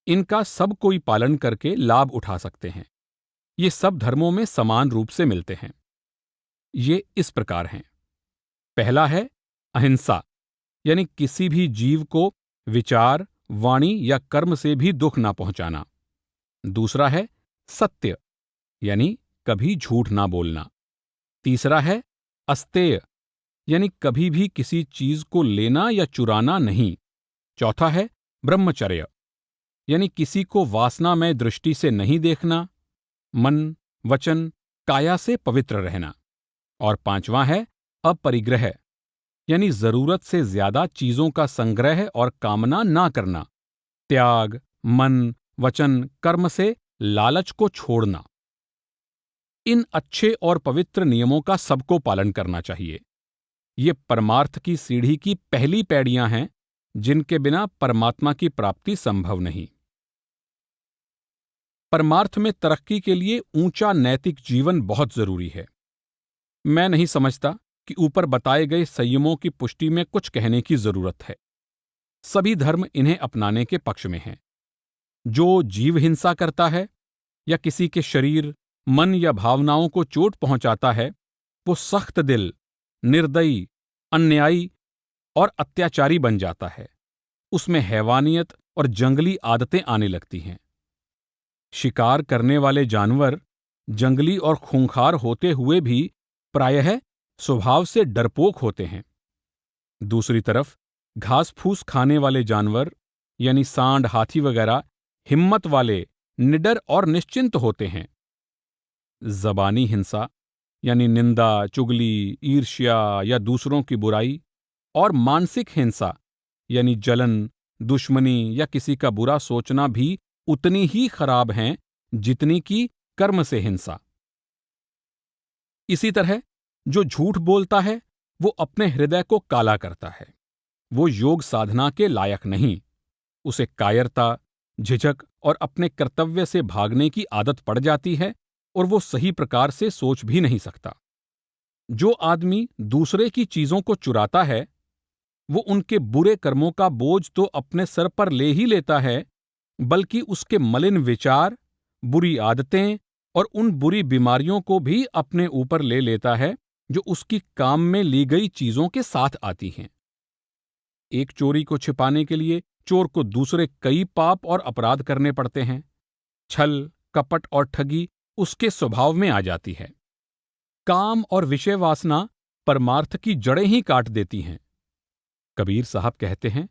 इनका सब कोई पालन करके लाभ उठा सकते हैं। ये सब धर्मों में समान रूप से मिलते हैं। ये इस प्रकार हैं। पहला है अहिंसा यानी किसी भी जीव को विचार, वाणी या कर्म से भी दुख ना पहुंचाना। दूसरा है सत्य यानी कभी झूठ ना बोलना। तीसरा है अस्तेय यानी कभी भी किसी चीज को लेना या चुराना नहीं। चौथा है ब्रह्मचर्य यानी किसी को वासनामय दृष्टि से नहीं देखना, मन, वचन, काया से पवित्र रहना। और पांचवां है अपरिग्रह यानी जरूरत से ज्यादा चीजों का संग्रह और कामना ना करना, त्याग, मन, वचन, कर्म से लालच को छोड़ना। इन अच्छे और पवित्र नियमों का सबको पालन करना चाहिए। ये परमार्थ की सीढ़ी की पहली पैड़ियां हैं जिनके बिना परमात्मा की प्राप्ति संभव नहीं। परमार्थ में तरक्की के लिए ऊंचा नैतिक जीवन बहुत जरूरी है। मैं नहीं समझता कि ऊपर बताए गए संयमों की पुष्टि में कुछ कहने की जरूरत है। सभी धर्म इन्हें अपनाने के पक्ष में हैं। जो जीव हिंसा करता है या किसी के शरीर, मन या भावनाओं को चोट पहुंचाता है, वो सख्त दिल, निर्दयी, अन्यायी और अत्याचारी बन जाता है। उसमें हैवानियत और जंगली आदतें आने लगती हैं। शिकार करने वाले जानवर जंगली और खूंखार होते हुए भी प्रायः स्वभाव से डरपोक होते हैं। दूसरी तरफ घास फूस खाने वाले जानवर यानी सांड, हाथी वगैरह हिम्मत वाले, निडर और निश्चिंत होते हैं। जबानी हिंसा यानी निंदा, चुगली, ईर्ष्या या दूसरों की बुराई, और मानसिक हिंसा यानी जलन, दुश्मनी या किसी का बुरा सोचना भी उतनी ही खराब हैं जितनी कि कर्म से हिंसा। इसी तरह जो झूठ बोलता है वो अपने हृदय को काला करता है। वो योग साधना के लायक नहीं। उसे कायरता, झिझक और अपने कर्तव्य से भागने की आदत पड़ जाती है और वो सही प्रकार से सोच भी नहीं सकता। जो आदमी दूसरे की चीजों को चुराता है वो उनके बुरे कर्मों का बोझ तो अपने सर पर ले ही लेता है, बल्कि उसके मलिन विचार, बुरी आदतें और उन बुरी बीमारियों को भी अपने ऊपर ले लेता है जो उसकी काम में ली गई चीजों के साथ आती हैं। एक चोरी को छिपाने के लिए चोर को दूसरे कई पाप और अपराध करने पड़ते हैं। छल, कपट और ठगी उसके स्वभाव में आ जाती है। काम और विषय वासना परमार्थ की जड़ें ही काट देती हैं। कबीर साहब कहते हैं,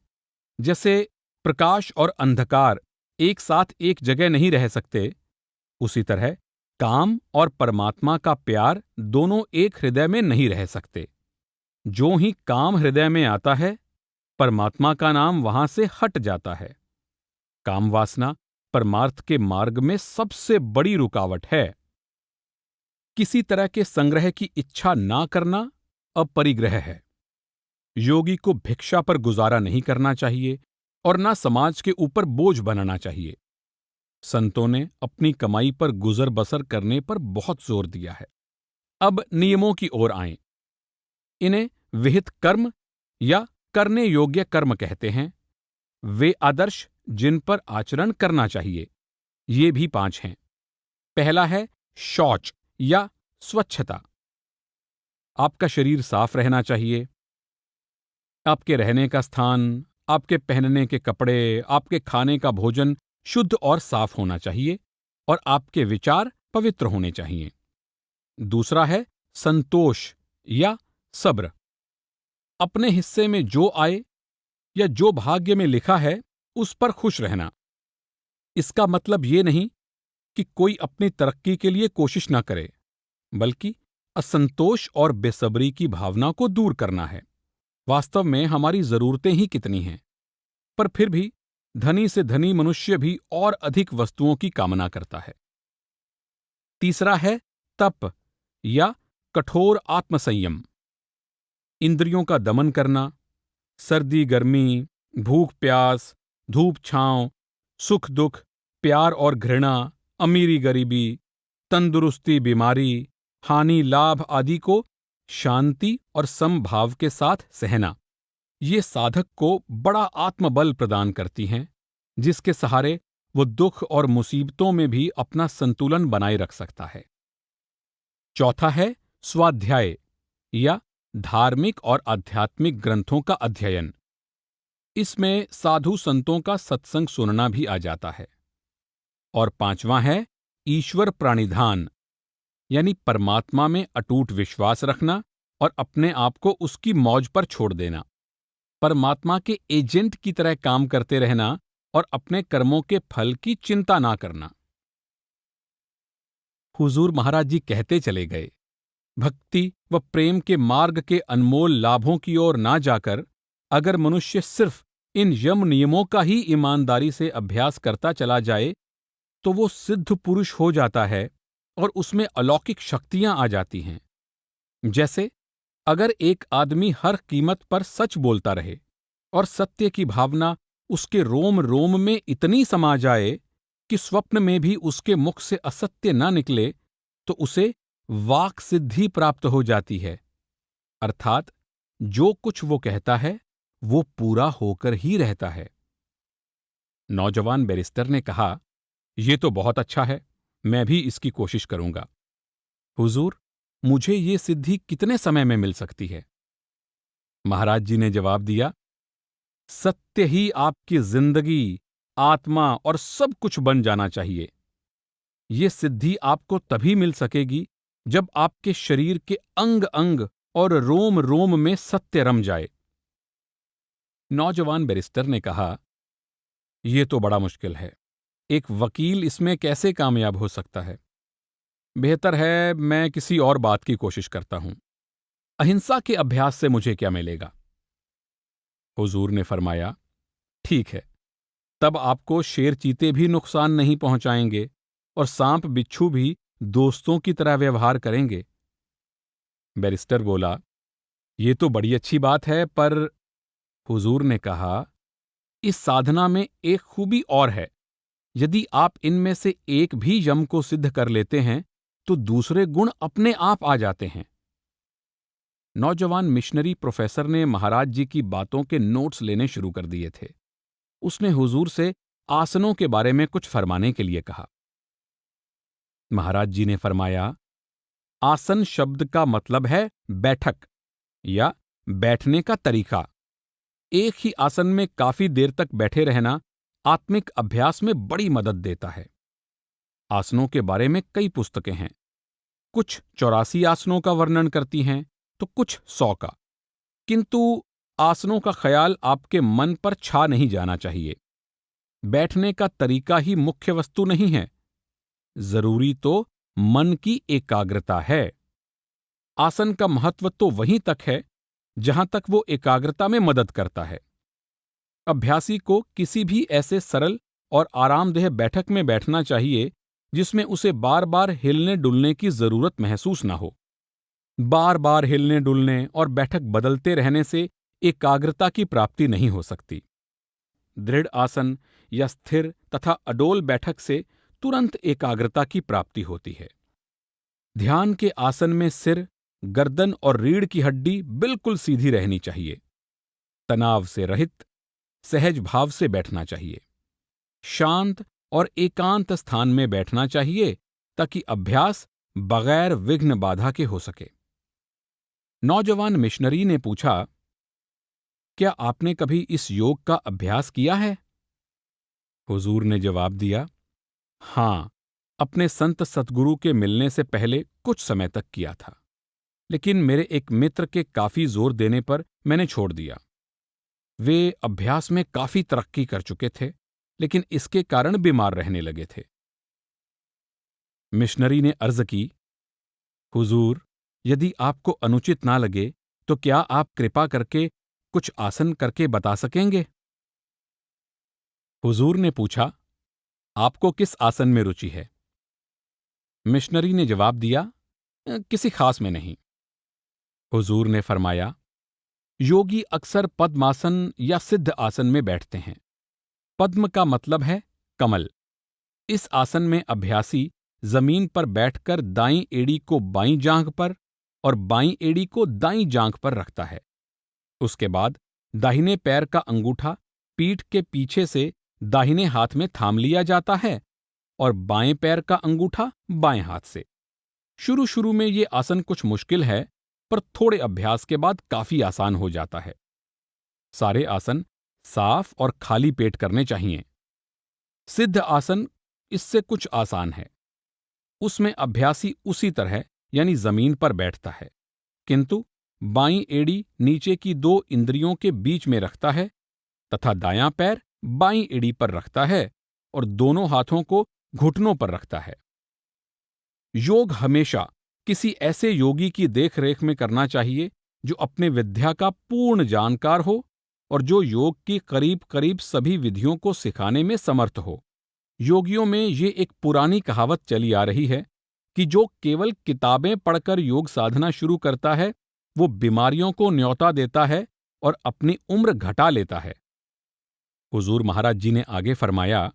जैसे प्रकाश और अंधकार एक साथ एक जगह नहीं रह सकते, उसी तरह काम और परमात्मा का प्यार दोनों एक हृदय में नहीं रह सकते। जो ही काम हृदय में आता है, परमात्मा का नाम वहां से हट जाता है। काम वासना परमार्थ के मार्ग में सबसे बड़ी रुकावट है। किसी तरह के संग्रह की इच्छा ना करना अपरिग्रह है। योगी को भिक्षा पर गुजारा नहीं करना चाहिए और ना समाज के ऊपर बोझ बनना चाहिए। संतों ने अपनी कमाई पर गुजर बसर करने पर बहुत जोर दिया है। अब नियमों की ओर आएं। इन्हें विहित कर्म या करने योग्य कर्म कहते हैं। वे आदर्श जिन पर आचरण करना चाहिए, ये भी 5 हैं। पहला है शौच या स्वच्छता। आपका शरीर साफ रहना चाहिए। आपके रहने का स्थान, आपके पहनने के कपड़े, आपके खाने का भोजन शुद्ध और साफ होना चाहिए और आपके विचार पवित्र होने चाहिए। दूसरा है संतोष या सब्र। अपने हिस्से में जो आए या जो भाग्य में लिखा है उस पर खुश रहना। इसका मतलब ये नहीं कि कोई अपनी तरक्की के लिए कोशिश ना करे, बल्कि असंतोष और बेसब्री की भावना को दूर करना है। वास्तव में हमारी जरूरतें ही कितनी हैं, पर फिर भी धनी से धनी मनुष्य भी और अधिक वस्तुओं की कामना करता है। तीसरा है तप या कठोर आत्मसंयम। इंद्रियों का दमन करना, सर्दी गर्मी, भूख प्यास, धूप छांव, सुख दुख, प्यार और घृणा, अमीरी गरीबी, तंदुरुस्ती बीमारी, हानि लाभ आदि को शांति और समभाव के साथ सहना, ये साधक को बड़ा आत्मबल प्रदान करती हैं, जिसके सहारे वो दुख और मुसीबतों में भी अपना संतुलन बनाए रख सकता है। चौथा है स्वाध्याय या धार्मिक और आध्यात्मिक ग्रंथों का अध्ययन। इसमें साधु संतों का सत्संग सुनना भी आ जाता है। और पांचवां है ईश्वर प्राणिधान, यानी परमात्मा में अटूट विश्वास रखना और अपने आप को उसकी मौज पर छोड़ देना। परमात्मा के एजेंट की तरह काम करते रहना और अपने कर्मों के फल की चिंता ना करना। हुजूर महाराज जी कहते चले गए, भक्ति व प्रेम के मार्ग के अनमोल लाभों की ओर ना जाकर अगर मनुष्य सिर्फ इन यम नियमों का ही ईमानदारी से अभ्यास करता चला जाए तो वो सिद्ध पुरुष हो जाता है और उसमें अलौकिक शक्तियां आ जाती हैं। जैसे अगर एक आदमी हर कीमत पर सच बोलता रहे और सत्य की भावना उसके रोम रोम में इतनी समा जाए कि स्वप्न में भी उसके मुख से असत्य न निकले, तो उसे वाक सिद्धि प्राप्त हो जाती है। अर्थात जो कुछ वो कहता है वो पूरा होकर ही रहता है। नौजवान बैरिस्टर ने कहा, ये तो बहुत अच्छा है, मैं भी इसकी कोशिश करूंगा। हुजूर, मुझे ये सिद्धि कितने समय में मिल सकती है? महाराज जी ने जवाब दिया, सत्य ही आपकी जिंदगी, आत्मा और सब कुछ बन जाना चाहिए। ये सिद्धि आपको तभी मिल सकेगी जब आपके शरीर के अंग अंग और रोम रोम में सत्य रम जाए। नौजवान बैरिस्टर ने कहा, यह तो बड़ा मुश्किल है। एक वकील इसमें कैसे कामयाब हो सकता है? बेहतर है मैं किसी और बात की कोशिश करता हूं। अहिंसा के अभ्यास से मुझे क्या मिलेगा? हुजूर ने फरमाया, ठीक है, तब आपको शेर चीते भी नुकसान नहीं पहुंचाएंगे और सांप बिच्छू भी दोस्तों की तरह व्यवहार करेंगे। बैरिस्टर बोला, यह तो बड़ी अच्छी बात है, पर हुजूर ने कहा, इस साधना में एक खूबी और है। यदि आप इनमें से एक भी यम को सिद्ध कर लेते हैं तो दूसरे गुण अपने आप आ जाते हैं। नौजवान मिशनरी प्रोफेसर ने महाराज जी की बातों के नोट्स लेने शुरू कर दिए थे। उसने हुजूर से आसनों के बारे में कुछ फरमाने के लिए कहा। महाराज जी ने फरमाया, आसन शब्द का मतलब है बैठक या बैठने का तरीका। एक ही आसन में काफी देर तक बैठे रहना आत्मिक अभ्यास में बड़ी मदद देता है। आसनों के बारे में कई पुस्तकें हैं। कुछ 84 आसनों का वर्णन करती हैं तो कुछ 100 का। किंतु आसनों का ख्याल आपके मन पर छा नहीं जाना चाहिए। बैठने का तरीका ही मुख्य वस्तु नहीं है, जरूरी तो मन की एकाग्रता है। आसन का महत्व तो वहीं तक है जहां तक वो एकाग्रता में मदद करता है। अभ्यासी को किसी भी ऐसे सरल और आरामदेह बैठक में बैठना चाहिए जिसमें उसे बार बार हिलने डुलने की जरूरत महसूस ना हो। बार बार हिलने डुलने और बैठक बदलते रहने से एकाग्रता की प्राप्ति नहीं हो सकती। दृढ़ आसन या स्थिर तथा अडोल बैठक से तुरंत एकाग्रता की प्राप्ति होती है। ध्यान के आसन में सिर, गर्दन और रीढ़ की हड्डी बिल्कुल सीधी रहनी चाहिए। तनाव से रहित, सहज भाव से बैठना चाहिए। शांत और एकांत स्थान में बैठना चाहिए ताकि अभ्यास बगैर विघ्न बाधा के हो सके। नौजवान मिशनरी ने पूछा, क्या आपने कभी इस योग का अभ्यास किया है? हुजूर ने जवाब दिया, हां, अपने संत सतगुरु के मिलने से पहले कुछ समय तक किया था, लेकिन मेरे एक मित्र के काफी जोर देने पर मैंने छोड़ दिया। वे अभ्यास में काफी तरक्की कर चुके थे, लेकिन इसके कारण बीमार रहने लगे थे। मिशनरी ने अर्ज की, हुजूर, यदि आपको अनुचित ना लगे तो क्या आप कृपा करके कुछ आसन करके बता सकेंगे? हुजूर ने पूछा, आपको किस आसन में रुचि है? मिशनरी ने जवाब दिया, किसी खास में नहीं। हुजूर ने फरमाया, योगी अक्सर पद्मासन या सिद्ध आसन में बैठते हैं। पद्म का मतलब है कमल। इस आसन में अभ्यासी जमीन पर बैठकर दाईं एड़ी को बाईं जांघ पर और बाईं एड़ी को दाईं जांघ पर रखता है। उसके बाद दाहिने पैर का अंगूठा पीठ के पीछे से दाहिने हाथ में थाम लिया जाता है और बाएं पैर का अंगूठा बाएं हाथ से। शुरू शुरू में ये आसन कुछ मुश्किल है, पर थोड़े अभ्यास के बाद काफी आसान हो जाता है। सारे आसन साफ और खाली पेट करने चाहिए। सिद्ध आसन इससे कुछ आसान है। उसमें अभ्यासी उसी तरह यानी जमीन पर बैठता है, किंतु बाईं एड़ी नीचे की दो इंद्रियों के बीच में रखता है तथा दायां पैर बाईं एड़ी पर रखता है और दोनों हाथों को घुटनों पर रखता है। योग हमेशा किसी ऐसे योगी की देखरेख में करना चाहिए जो अपने विद्या का पूर्ण जानकार हो और जो योग की करीब करीब सभी विधियों को सिखाने में समर्थ हो। योगियों में ये एक पुरानी कहावत चली आ रही है कि जो केवल किताबें पढ़कर योग साधना शुरू करता है वो बीमारियों को न्योता देता है और अपनी उम्र घटा लेता है। हुजूर महाराज जी ने आगे फरमाया,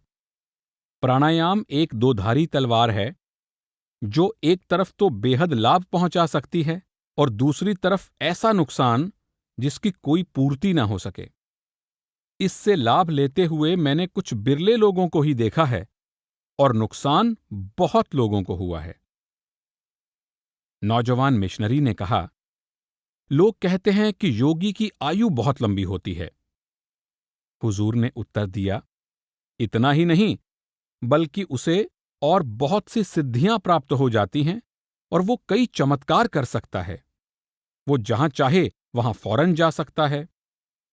प्राणायाम एक दोधारी तलवार है जो एक तरफ तो बेहद लाभ पहुंचा सकती है और दूसरी तरफ ऐसा नुकसान जिसकी कोई पूर्ति ना हो सके। इससे लाभ लेते हुए मैंने कुछ बिरले लोगों को ही देखा है और नुकसान बहुत लोगों को हुआ है। नौजवान मिशनरी ने कहा, लोग कहते हैं कि योगी की आयु बहुत लंबी होती है। हुजूर ने उत्तर दिया, इतना ही नहीं बल्कि उसे और बहुत सी सिद्धियां प्राप्त हो जाती हैं और वो कई चमत्कार कर सकता है। वो जहां चाहे वहां फौरन जा सकता है,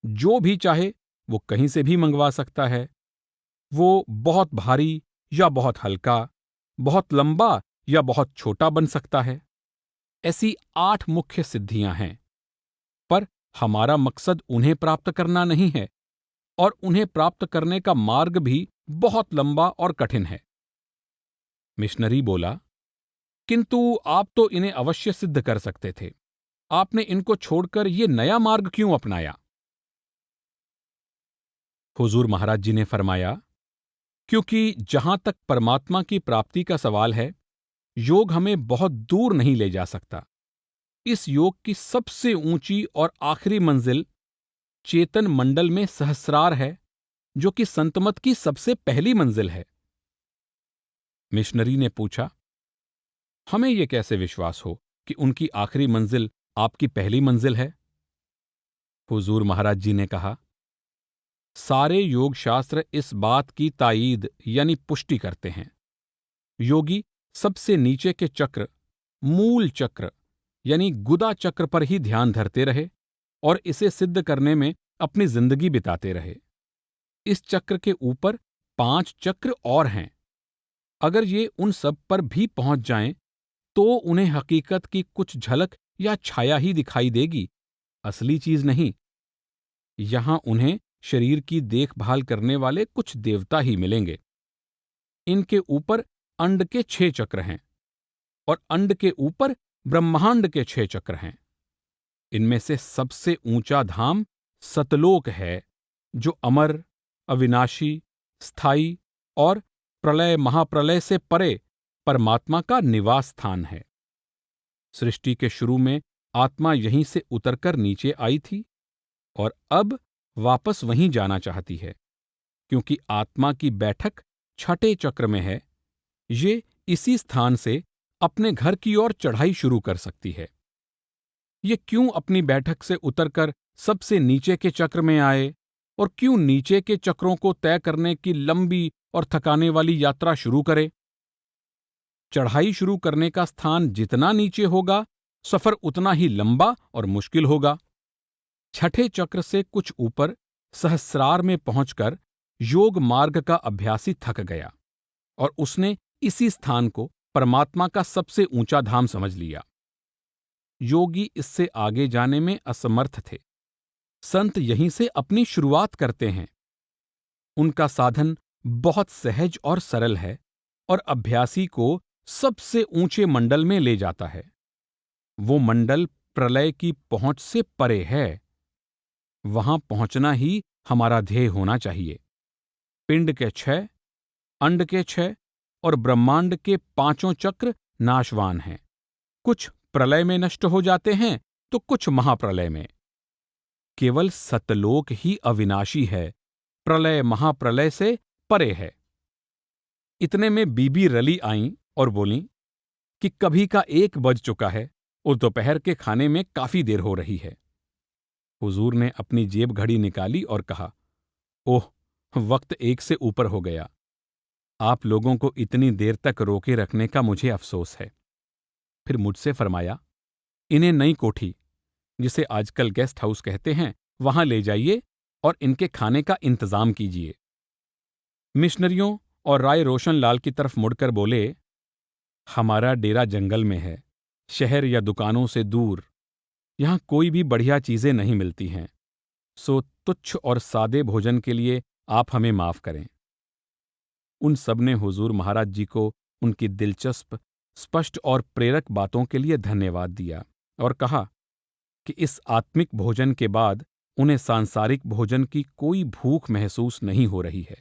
जो भी चाहे वो कहीं से भी मंगवा सकता है। वो बहुत भारी या बहुत हल्का, बहुत लंबा या बहुत छोटा बन सकता है। ऐसी 8 मुख्य सिद्धियां हैं, पर हमारा मकसद उन्हें प्राप्त करना नहीं है और उन्हें प्राप्त करने का मार्ग भी बहुत लंबा और कठिन है। मिशनरी बोला, किंतु आप तो इन्हें अवश्य सिद्ध कर सकते थे। आपने इनको छोड़कर ये नया मार्ग क्यों अपनाया? हुजूर महाराज जी ने फरमाया, क्योंकि जहां तक परमात्मा की प्राप्ति का सवाल है, योग हमें बहुत दूर नहीं ले जा सकता। इस योग की सबसे ऊंची और आखिरी मंजिल चेतन मंडल में सहस्रार है, जो कि संतमत की सबसे पहली मंजिल है। मिशनरी ने पूछा, हमें यह कैसे विश्वास हो कि उनकी आखिरी मंजिल आपकी पहली मंजिल है? हुजूर महाराज जी ने कहा, सारे योग शास्त्र इस बात की तायीद यानी पुष्टि करते हैं। योगी सबसे नीचे के चक्र, मूल चक्र यानी गुदा चक्र पर ही ध्यान धरते रहे और इसे सिद्ध करने में अपनी जिंदगी बिताते रहे। इस चक्र के ऊपर 5 चक्र और हैं। अगर ये उन सब पर भी पहुंच जाएं, तो उन्हें हकीकत की कुछ झलक या छाया ही दिखाई देगी, असली चीज नहीं। यहां उन्हें शरीर की देखभाल करने वाले कुछ देवता ही मिलेंगे। इनके ऊपर अंड के 6 चक्र हैं और अंड के ऊपर ब्रह्मांड के 6 चक्र हैं। इनमें से सबसे ऊंचा धाम सतलोक है, जो अमर, अविनाशी, स्थायी और प्रलय महाप्रलय से परे परमात्मा का निवास स्थान है। सृष्टि के शुरू में आत्मा यहीं से उतरकर नीचे आई थी और अब वापस वहीं जाना चाहती है, क्योंकि आत्मा की बैठक 6ठे चक्र में है। ये इसी स्थान से अपने घर की ओर चढ़ाई शुरू कर सकती है। ये क्यों अपनी बैठक से उतरकर सबसे नीचे के चक्र में आए और क्यों नीचे के चक्रों को तय करने की लंबी और थकाने वाली यात्रा शुरू करे? चढ़ाई शुरू करने का स्थान जितना नीचे होगा, सफर उतना ही लंबा और मुश्किल होगा। 6ठे चक्र से कुछ ऊपर सहस्रार में पहुंचकर योग मार्ग का अभ्यासी थक गया और उसने इसी स्थान को परमात्मा का सबसे ऊंचा धाम समझ लिया। योगी इससे आगे जाने में असमर्थ थे। संत यहीं से अपनी शुरुआत करते हैं। उनका साधन बहुत सहज और सरल है और अभ्यासी को सबसे ऊंचे मंडल में ले जाता है। वो मंडल प्रलय की पहुंच से परे है। वहां पहुंचना ही हमारा ध्येय होना चाहिए। पिंड के 6, अंड के 6 और ब्रह्मांड के 5 चक्र नाशवान हैं। कुछ प्रलय में नष्ट हो जाते हैं तो कुछ महाप्रलय में। केवल सतलोक ही अविनाशी है, प्रलय महाप्रलय से परे है। इतने में बीबी रली आईं और बोलीं कि कभी का 1 बज चुका है और दोपहर के खाने में काफी देर हो रही है। हुजूर ने अपनी जेब घड़ी निकाली और कहा, ओह, वक्त 1 से ऊपर हो गया। आप लोगों को इतनी देर तक रोके रखने का मुझे अफसोस है। फिर मुझसे फरमाया, इन्हें नई कोठी, जिसे आजकल गेस्ट हाउस कहते हैं, वहां ले जाइए और इनके खाने का इंतजाम कीजिए। मिशनरियों और राय रोशन लाल की तरफ मुड़कर बोले, हमारा डेरा जंगल में है, शहर या दुकानों से दूर। यहां कोई भी बढ़िया चीजें नहीं मिलती हैं, सो तुच्छ और सादे भोजन के लिए आप हमें माफ करें। उन सब ने हुजूर महाराज जी को उनकी दिलचस्प, स्पष्ट और प्रेरक बातों के लिए धन्यवाद दिया और कहा कि इस आत्मिक भोजन के बाद उन्हें सांसारिक भोजन की कोई भूख महसूस नहीं हो रही है।